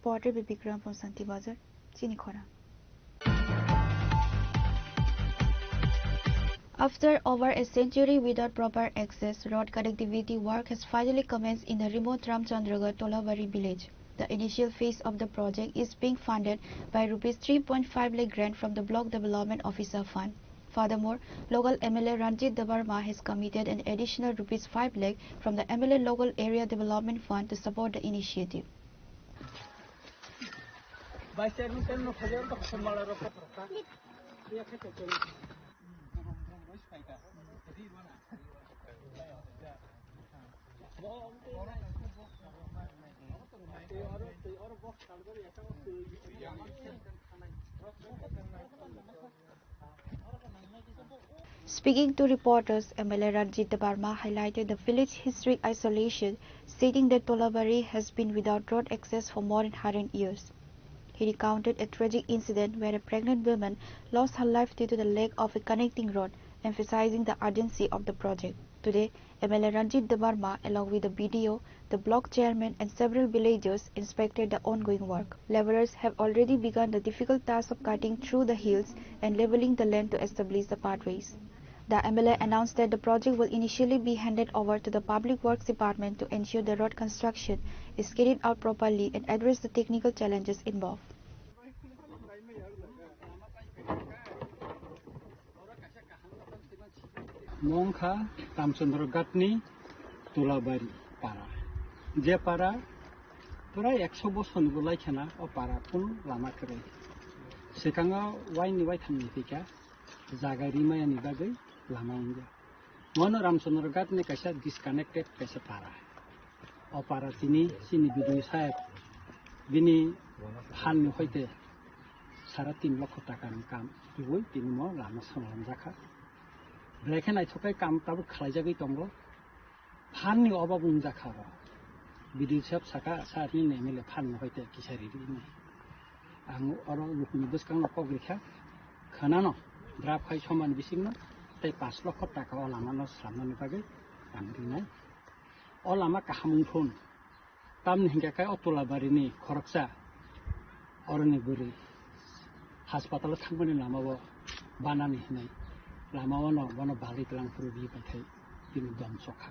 Reported by Bikram from Santi Bazar, Chinikhora. After over a century without proper access, road connectivity work has finally commenced in the remote Ramchandragarh Tolabari village. The initial phase of the project is being funded by Rs 3.5 lakh grant from the Block Development Officer Fund. Furthermore, local MLA Ranjit Dabarma has committed an additional Rs 5 lakh from the MLA Local Area Development Fund to support the initiative. Speaking to reporters, MLA Ranjit Dabarma highlighted the village's historic isolation, stating that Tolabari has been without road access for more than 100 years. He recounted a tragic incident where a pregnant woman lost her life due to the lack of a connecting road, emphasizing the urgency of the project. Today, MLA Ranjit Dabarma, along with the BDO, the block chairman and several villagers, inspected the ongoing work. Laborers have already begun the difficult task of cutting through the hills and leveling the land to establish the pathways. The MLA announced that the project will initially be handed over to the Public Works Department to ensure the road construction is carried out properly and address the technical challenges involved. Mongkha Ramchandra Gatni Tolabari Para Je Para Pura 100 বছর গলাই খানা ও পারা কোন লামা করে সেখানে ওয়াইনি Y থামনি ফিকা জাগারি মায়ানি বাগৈ লামা উঙ্গা মন রামচন্দ্র গাতনি কাইসা ডিসকানেক্টেড কাইসা পারা ও পারা তিনি সিনি বিদুই সাহেব বিনি ফাননি হইতে 3.5 লক্ষ টাকাनि কাম ইবুই তিনি ম লামা সামলাম জাখা ব্রেকে নাইথকাই কাম তাবো খাইজাগৈ दंगो फाननि अभाब उन जाखा बिदि सब साका सारनि नेमेले फाननो हयते किसारि ang oro lukni buskang no kogricha khanano drap khai soman bisingno tai 5 লক্ষ টাকা ও lama no slamani bage amrinai o lama kahamung thun tam hingga kai otola barini khoroksa oroni buri hospital thangmani lama bo banani hinai lama ono bono bali tlang puru bi pathai tin dom sokha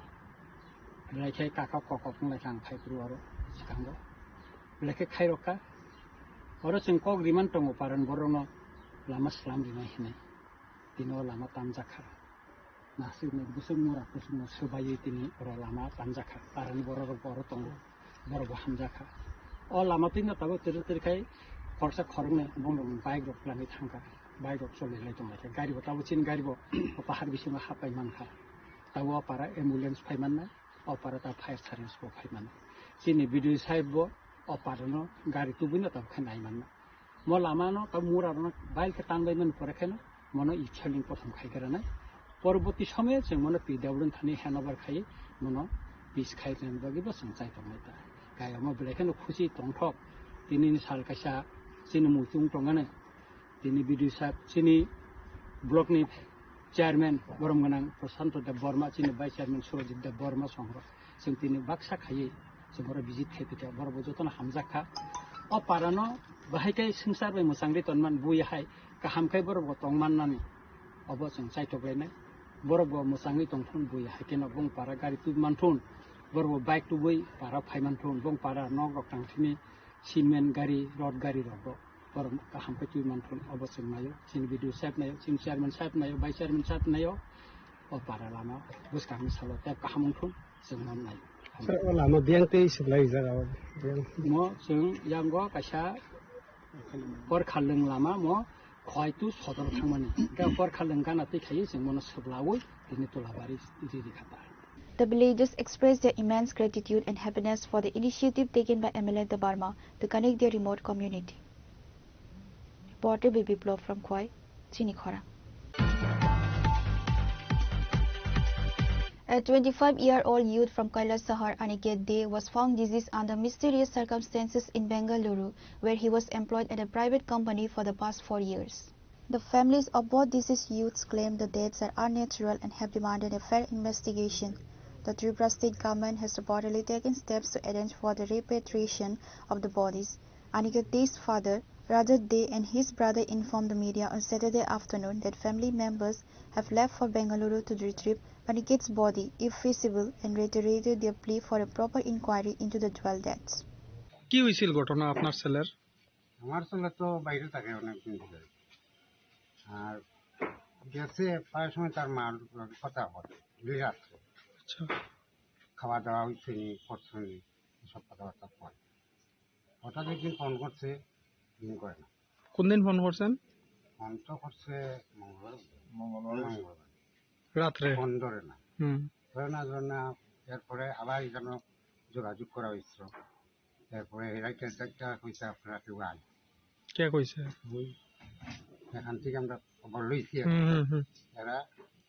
laikai kaka kokok nglaikhang phai puru oro sikango leke khairoka oro जों kok riman tongo paran borono lama slam rinai hinai tino lama tamjakha nasi ne busung mura busung subayi tini oro lama tamjakha paran bororo boro tongo boro bo hamjakha o lama tino tago tir kai khorsa khorne bong bike rok lami thangka bike rok chole lai tong lai gari bo tabu chin gari bo pahar bisima hapai manka tawo para ambulance phaiman na o para ta fire service bo phaiman chini video sahib bo o parano gari tubina tab khanai man mo lama no ta mura no bail ke tan baiman pore khena mono ichhaling prothom khai karana পরবর্তী সময়ে जों মনে PW Thani Hanover খাই মনে piece খাই তেন বাকি বসং চাই তংমাইতা গায় আমা ব্লেকেন খুশি তংথক তিনি সাল কাইসা চিনি মুতুং তংগানে তিনি বিডিও সাহেব চিনি ব্লকনি চেয়ারম্যান বরমগনাং প্রশান্ত দেব বর্মা চিনি ভাইস চেয়ারম্যান সুরজিৎ দেব বর্মা সংগ্র जों তিনি বাক্সা খাই जों বড় ভিজিট খাইতে বড় যতন হামজাখা অ পারানো বাহাইকাই সংসার বাই মোসাংরি তনমান বুইহাই কাহামখাই বড় তংমাননানি অব जों চাইতগ্লাইনাय borbo mosangi tongthon bui hakena bong para gari tu manthon borbo bike tu bui para phaimanthon bong para nog rok tangthini cement gari rod gari robo borom kaham pe tu manthon oboseng nayo sin video sap nayo sin chairman sap nayo vice chairman sap nayo o para lama buskang salo tap kahamung thon जों nam nayo lama biang te seblai jaga mo जों yanggo kaisa por khaleng lama mo khaitu sodor thangmani ga por khaleng gana te khai जों mono soblawoi tini tolabari iri khata. The villagers expressed their immense gratitude and happiness for the initiative taken by MLA Barma to connect their remote community. Reported by Biplov from Khoi, Chinikhora. A 25-year-old youth from Kailasahar, Aniket Dey, was found deceased under mysterious circumstances in Bengaluru, where he was employed at a private company for the past 4 years. The families of both deceased youths claim the deaths are unnatural and have demanded a fair investigation. The Tripura state government has reportedly taken steps to arrange for the repatriation of the bodies. Aniket Dey's father, Rajat Dey, and his brother informed the media on Saturday afternoon that family members have left for Bengaluru to retrieve Aniket's body, if feasible, and reiterated their plea for a proper inquiry into the dual deaths. কি হইছিল ঘটনা আপনার ছেলের? আমার ছেলে তো বাইরে থাকে অনেকদিন ধরে, আর গেছে প্রায় সময় তার মার কথা বলে রাত্রে। আচ্ছা, খাওয়া দাওয়া হচ্ছে নি, করছে নি, সব কথাবার্তা পরে হঠাৎ একদিন ফোন করছে, দিন করে না। কোন দিন ফোন করছেন? ফোন তো করছে মঙ্গলবার রাত্রে, ফোন ধরে না ধরে না। এরপরে আবার এখানে যোগাযোগ করা হয়েছিল, এরপরে এরাইটা কইছে আপনারা কেউ আয়। কে কইছে? এখান থেকে আমরা খবর লইছি, এরা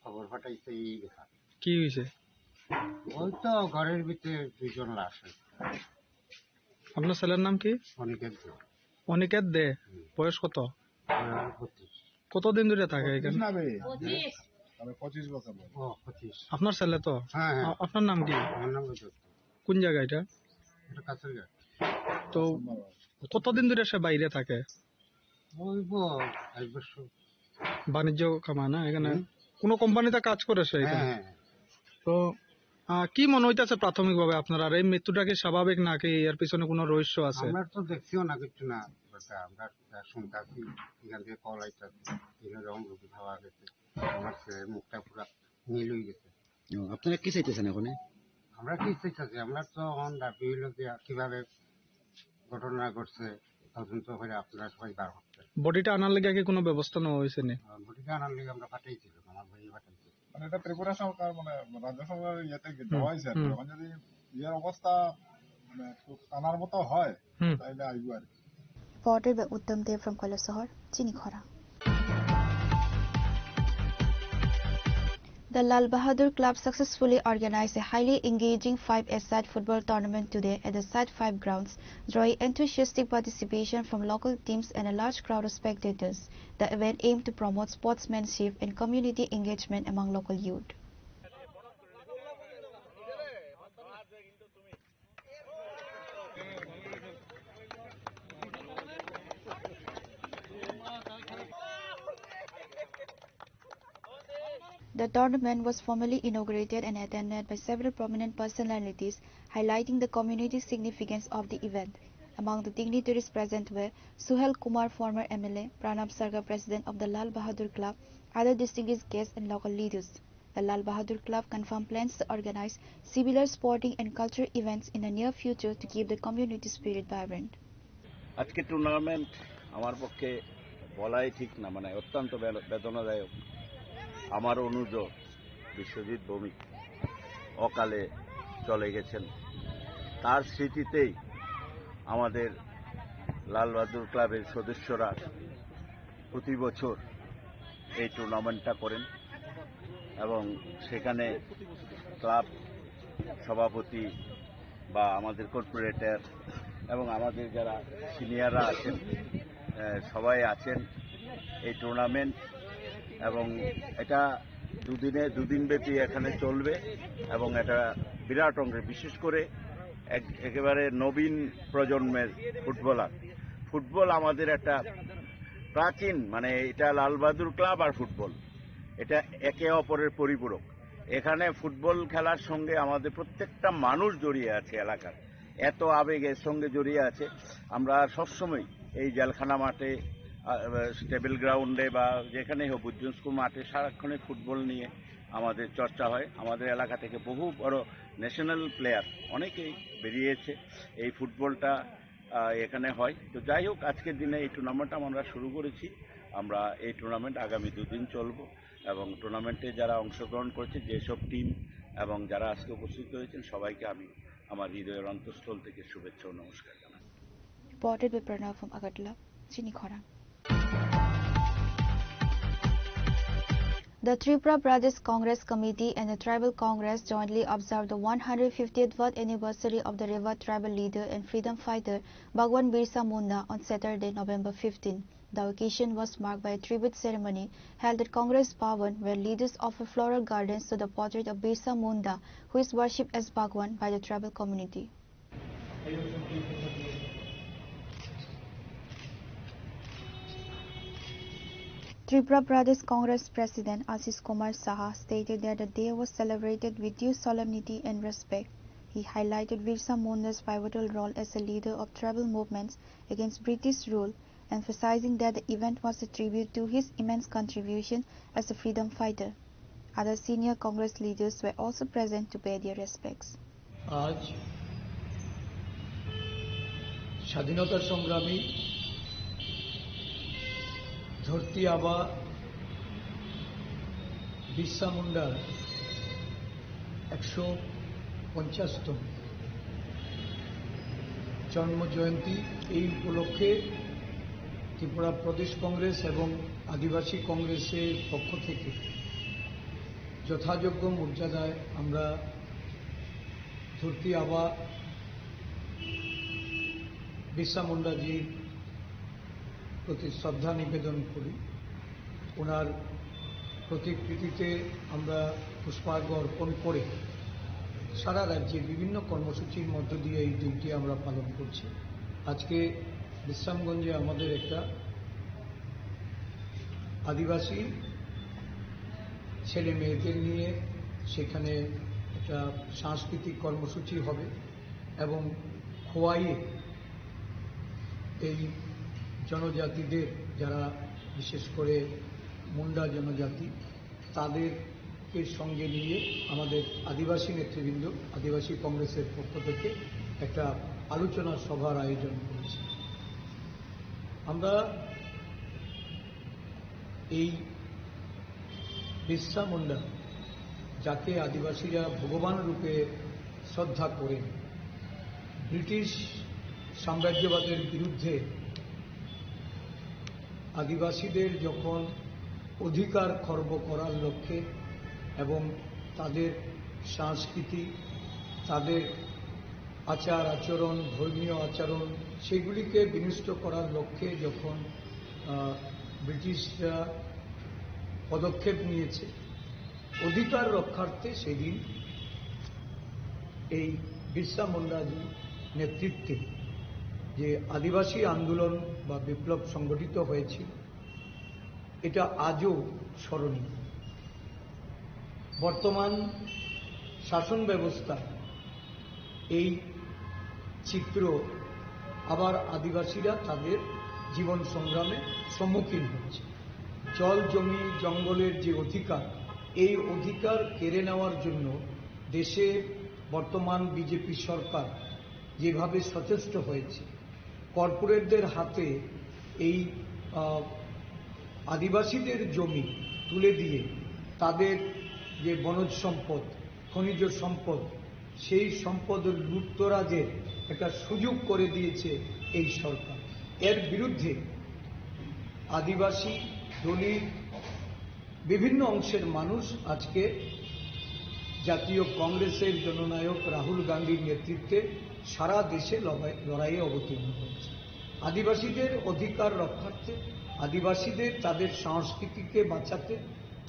খবর পাঠাইছে। এই ব্যাপার কি হয়েছে? ওই তো ঘরের ভিতরে 2 জন লাশ। আপনার ছেলের নাম কি? অনিকেত দে। অনিকেত দে, বয়স কত? 25। কতদিন ধরে থাকে এখানে? 25 বছর। ও 25। আপনার ছেলে তো? হ্যাঁ। আপনার নাম কি? আমার নাম রজত। কোন জায়গা এটা? এটা কাছারঘাট। তো কতদিন ধরে সে বাইরে থাকে? ওই 1 বছর। বাণিজ্য কামানা এখানে কোন কোম্পানিতে কাজ করে সে এখানে? হ্যাঁ। তো কি মনে হইতেছে প্রাথমিকভাবে আপনার, আর এই মৃত্যুটা কি স্বাভাবিক নাকি এর পিছনে কোনো রহস্য আছে? আমরা তো দেখছিও না কিছু না, আমরা শুনতেছি এখান থেকে কল আইতাছে, এরকম রুগী খাওয়া গেছে, আমার ছেলের মুখটা পুরো নীল হয়ে গেছে। আপনারা কি চাইতেছেন এখন? আমরা কি চাইতেছি, আমরা তো দাবি হইল যে কিভাবে ঘটনা ঘটছে তদন্ত করে আপনারা সবাই বার করতে। বডিটা আনার লেগে কি কোনো ব্যবস্থা নেওয়া হয়েছে না? বডিটা আনার লেগে আমরা পাঠাইছিলাম, আমার ভাই পাঠাইছে। মানে এটা ত্রিপুরা সরকার মানে রাজ্য সরকারের ইয়েতে দেওয়া হয়েছে। এখন যদি ইয়ের অবস্থা মানে আনার মতো হয় তাহলে আইব আর কি। Reported by Uttam Dev from Kailasahar, Chinikhora. The Lal Bahadur Club successfully organized a highly engaging 5-a-side football tournament today at the Side 5 grounds, drawing enthusiastic participation from local teams and a large crowd of spectators. The event aimed to promote sportsmanship and community engagement among local youth. The tournament was formally inaugurated and attended by several prominent personalities, highlighting the community significance of the event. Among the dignitaries present were Suhel Kumar, former MLA, Pranab Sarkar, president of the Lal Bahadur Club, other distinguished guests and local leaders. The Lal Bahadur Club confirmed plans to organize similar sporting and cultural events in the near future to keep the community spirit vibrant. আজকে tournament আমার পক্ষে বলাই ঠিক না, মানে অত্যন্ত বেদনাদায়ক। আমার অনুজ বিশ্বজিৎ ভৌমিক অকালে চলে গেছেন। তার স্মৃতিতেই আমাদের লাল বাহাদুর ক্লাবের সদস্যরা প্রতি বছর এই টুর্নামেন্টটা করেন এবং সেখানে ক্লাব সভাপতি বা আমাদের কর্পোরেটর এবং আমাদের যারা সিনিয়ররা আছেন সবাই আছেন এই টুর্নামেন্ট, এবং এটা দুদিন ব্যাপী এখানে চলবে এবং এটা বিরাট অঙ্কের, বিশেষ করে একেবারে নবীন প্রজন্মের ফুটবলার। ফুটবল আমাদের একটা প্রাচীন, মানে এটা লাল বাহাদুর ক্লাব আর ফুটবল এটা একে অপরের পরিপূরক। এখানে ফুটবল খেলার সঙ্গে আমাদের প্রত্যেকটা মানুষ জড়িয়ে আছে, এলাকার এত আবেগ এর সঙ্গে জড়িয়ে আছে। আমরা সবসময় এই জেলখানা মাঠে, স্টেবল গ্রাউন্ডে বা যেখানে হোক, বুদ্ধিন স্কুল মাঠে সারাক্ষণে ফুটবল নিয়ে আমাদের চর্চা হয়। আমাদের এলাকা থেকে বহু বড় ন্যাশনাল প্লেয়ার অনেকেই বেরিয়েছে, এই ফুটবলটা এখানে হয়। তো যাই হোক, আজকের দিনে এই টুর্নামেন্ট আমরা শুরু করেছি। আমরা এই টুর্নামেন্ট আগামী দুদিন চলবো এবং টুর্নামেন্টে যারা অংশগ্রহণ করেছে, যেসব টিম এবং যারা আজকে উপস্থিত হয়েছেন, সবাইকে আমি আমার হৃদয়ের অন্তঃস্থল থেকে শুভেচ্ছা ও নমস্কার জানাই। Reported by Pranav from Agartala, Chini Khorang. The Tripura Pradesh Congress Committee and the Tribal Congress jointly observed the 150th birth anniversary of the revered tribal leader and freedom fighter Bhagwan Birsa Munda on Saturday, November 15. The occasion was marked by a tribute ceremony held at Congress Bhavan, where leaders offered floral gardens to the portrait of Birsa Munda, who is worshipped as Bhagwan by the tribal community. Tripura Pradesh Congress President Ashish Kumar Saha stated that the day was celebrated with due solemnity and respect. He highlighted Birsa Munda's pivotal role as a leader of tribal movements against British rule, emphasizing that the event was a tribute to his immense contribution as a freedom fighter. Other senior Congress leaders were also present to pay their respects. आज স্বাধীনতা সংগ্রামী ধরতি আবা বিরসা মুন্ডার 150তম জন্ম জয়ন্তী। এই উপলক্ষে ত্রিপুরা প্রদেশ কংগ্রেস এবং আদিবাসী কংগ্রেসের পক্ষ থেকে যথাযোগ্য মর্যাদায় আমরা ধরতি আবা বিরসা মুন্ডাজির প্রতি শ্রদ্ধা নিবেদন করি। ওনার প্রতিকৃতিতে আমরা পুষ্পার্ঘ্য অর্পণ করে সারা রাজ্যে বিভিন্ন কর্মসূচির মধ্য দিয়ে এই দিনটি আমরা পালন করছি। আজকে বিশ্রামগঞ্জে আমাদের একটা আদিবাসী ছেলে মেয়েদের নিয়ে সেখানে একটা সাংস্কৃতিক কর্মসূচি হবে এবং খোয়াইয়ে এই জনজাতিদের, যারা বিশেষ করে মুন্ডা জনজাতি, তাদেরকে সঙ্গে নিয়ে আমাদের আদিবাসী নেতৃবৃন্দ আদিবাসী কংগ্রেসের পক্ষ থেকে একটা আলোচনা সভার আয়োজন করেছি। আমরা এই বিরসা মুন্ডা, যাকে আদিবাসীরা ভগবান রূপে শ্রদ্ধা করেন, ব্রিটিশ সাম্রাজ্যবাদের বিরুদ্ধে আদিবাসীদের যখন অধিকার খর্ব করার লক্ষ্যে এবং তাদের সংস্কৃতি, তাদের আচার আচরণ, ধর্মীয় আচরণ, সেগুলিকে বিনষ্ট করার লক্ষ্যে যখন ব্রিটিশরা পদক্ষেপ নিয়েছে অধিকার রক্ষার্থে, সেদিন এই বিরসা মুন্ডাজির নেতৃত্বে যে আদিবাসী আন্দোলন বা বিপ্লব সংগঠিত হয়েছিল, এটা আজও স্মরণীয়। বর্তমান শাসন ব্যবস্থা এই চিত্র আবার আদিবাসীরা তাদের জীবন সংগ্রামে সম্মুখীন হচ্ছে। জল, জমি, জঙ্গলের যে অধিকার, এই অধিকার কেড়ে নেওয়ার জন্য দেশে বর্তমান বিজেপি সরকার যেভাবে সচেষ্ট হয়েছে, কর্পোরেটদের হাতে এই আদিবাসীদের জমি তুলে দিয়ে তাদের যে বনজ সম্পদ, খনিজ সম্পদ, সেই সম্পদের লুটতরাজের একটা সুযোগ করে দিয়েছে এই সরকার। এর বিরুদ্ধে আদিবাসী, দলিত, বিভিন্ন অংশের মানুষ আজকে জাতীয় কংগ্রেসের জননায়ক রাহুল গান্ধীর নেতৃত্বে সারা দেশে লড়াইয়ে অবতীর্ণ হয়েছে। আদিবাসীদের অধিকার রক্ষার্থে, আদিবাসীদের তাদের সংস্কৃতিকে বাঁচাতে,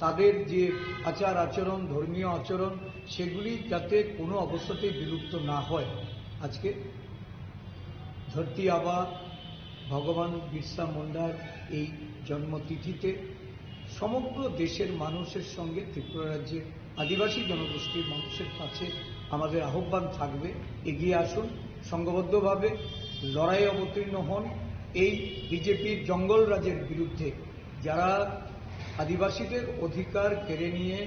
তাদের যে আচার আচরণ, ধর্মীয় আচরণ, সেগুলি যাতে কোনো অবস্থাতেই বিলুপ্ত না হয়, আজকে ধরতি আবা ভগবান বিরসা মুন্ডার এই জন্মতিথিতে সমগ্র দেশের মানুষের সঙ্গে ত্রিপুরা রাজ্যের আদিবাসী জনগোষ্ঠীর মানুষের কাছে আমাদের আহ্বান থাকবে, এগিয়ে আসুন, সংঘবদ্ধভাবে লড়াইয়ে অবতীর্ণ হন এই বিজেপির জঙ্গল রাজের বিরুদ্ধে, যারা আদিবাসীদের অধিকার কেড়ে নিয়ে,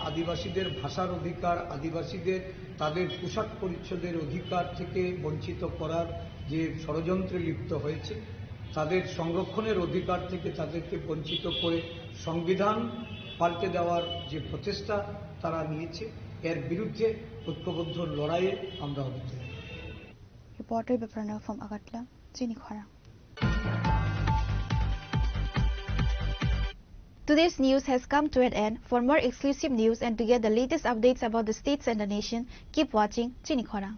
আদিবাসীদের ভাষার অধিকার, আদিবাসীদের তাদের পোশাক পরিচ্ছদের অধিকার থেকে বঞ্চিত করার যে ষড়যন্ত্রে লিপ্ত হয়েছে, তাদের সংরক্ষণের অধিকার থেকে তাদেরকে বঞ্চিত করে সংবিধান পাল্টে দেওয়ার যে প্রচেষ্টা তারা নিয়েছে, এর বিরুদ্ধে ঐক্যবদ্ধ লড়াইয়ে আমরা অবতীর্ণ। Reporter Biprana from Agartala, Chinikhara. Today's news has come to an end. For more exclusive news and to get the latest updates about the states and the nation, keep watching Chinikhara.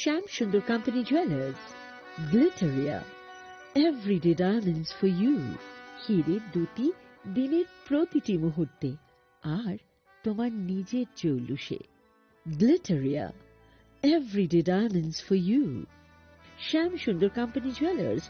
Sham Sundar Company Jewelers, Glitteria, everyday diamonds for you. হিরের দুটি দিনের প্রতিটি মুহূর্তে আর তোমার নিজের জৌলুসে। Glitteria, everyday diamonds for you. Sham Sundar Company Jewelers,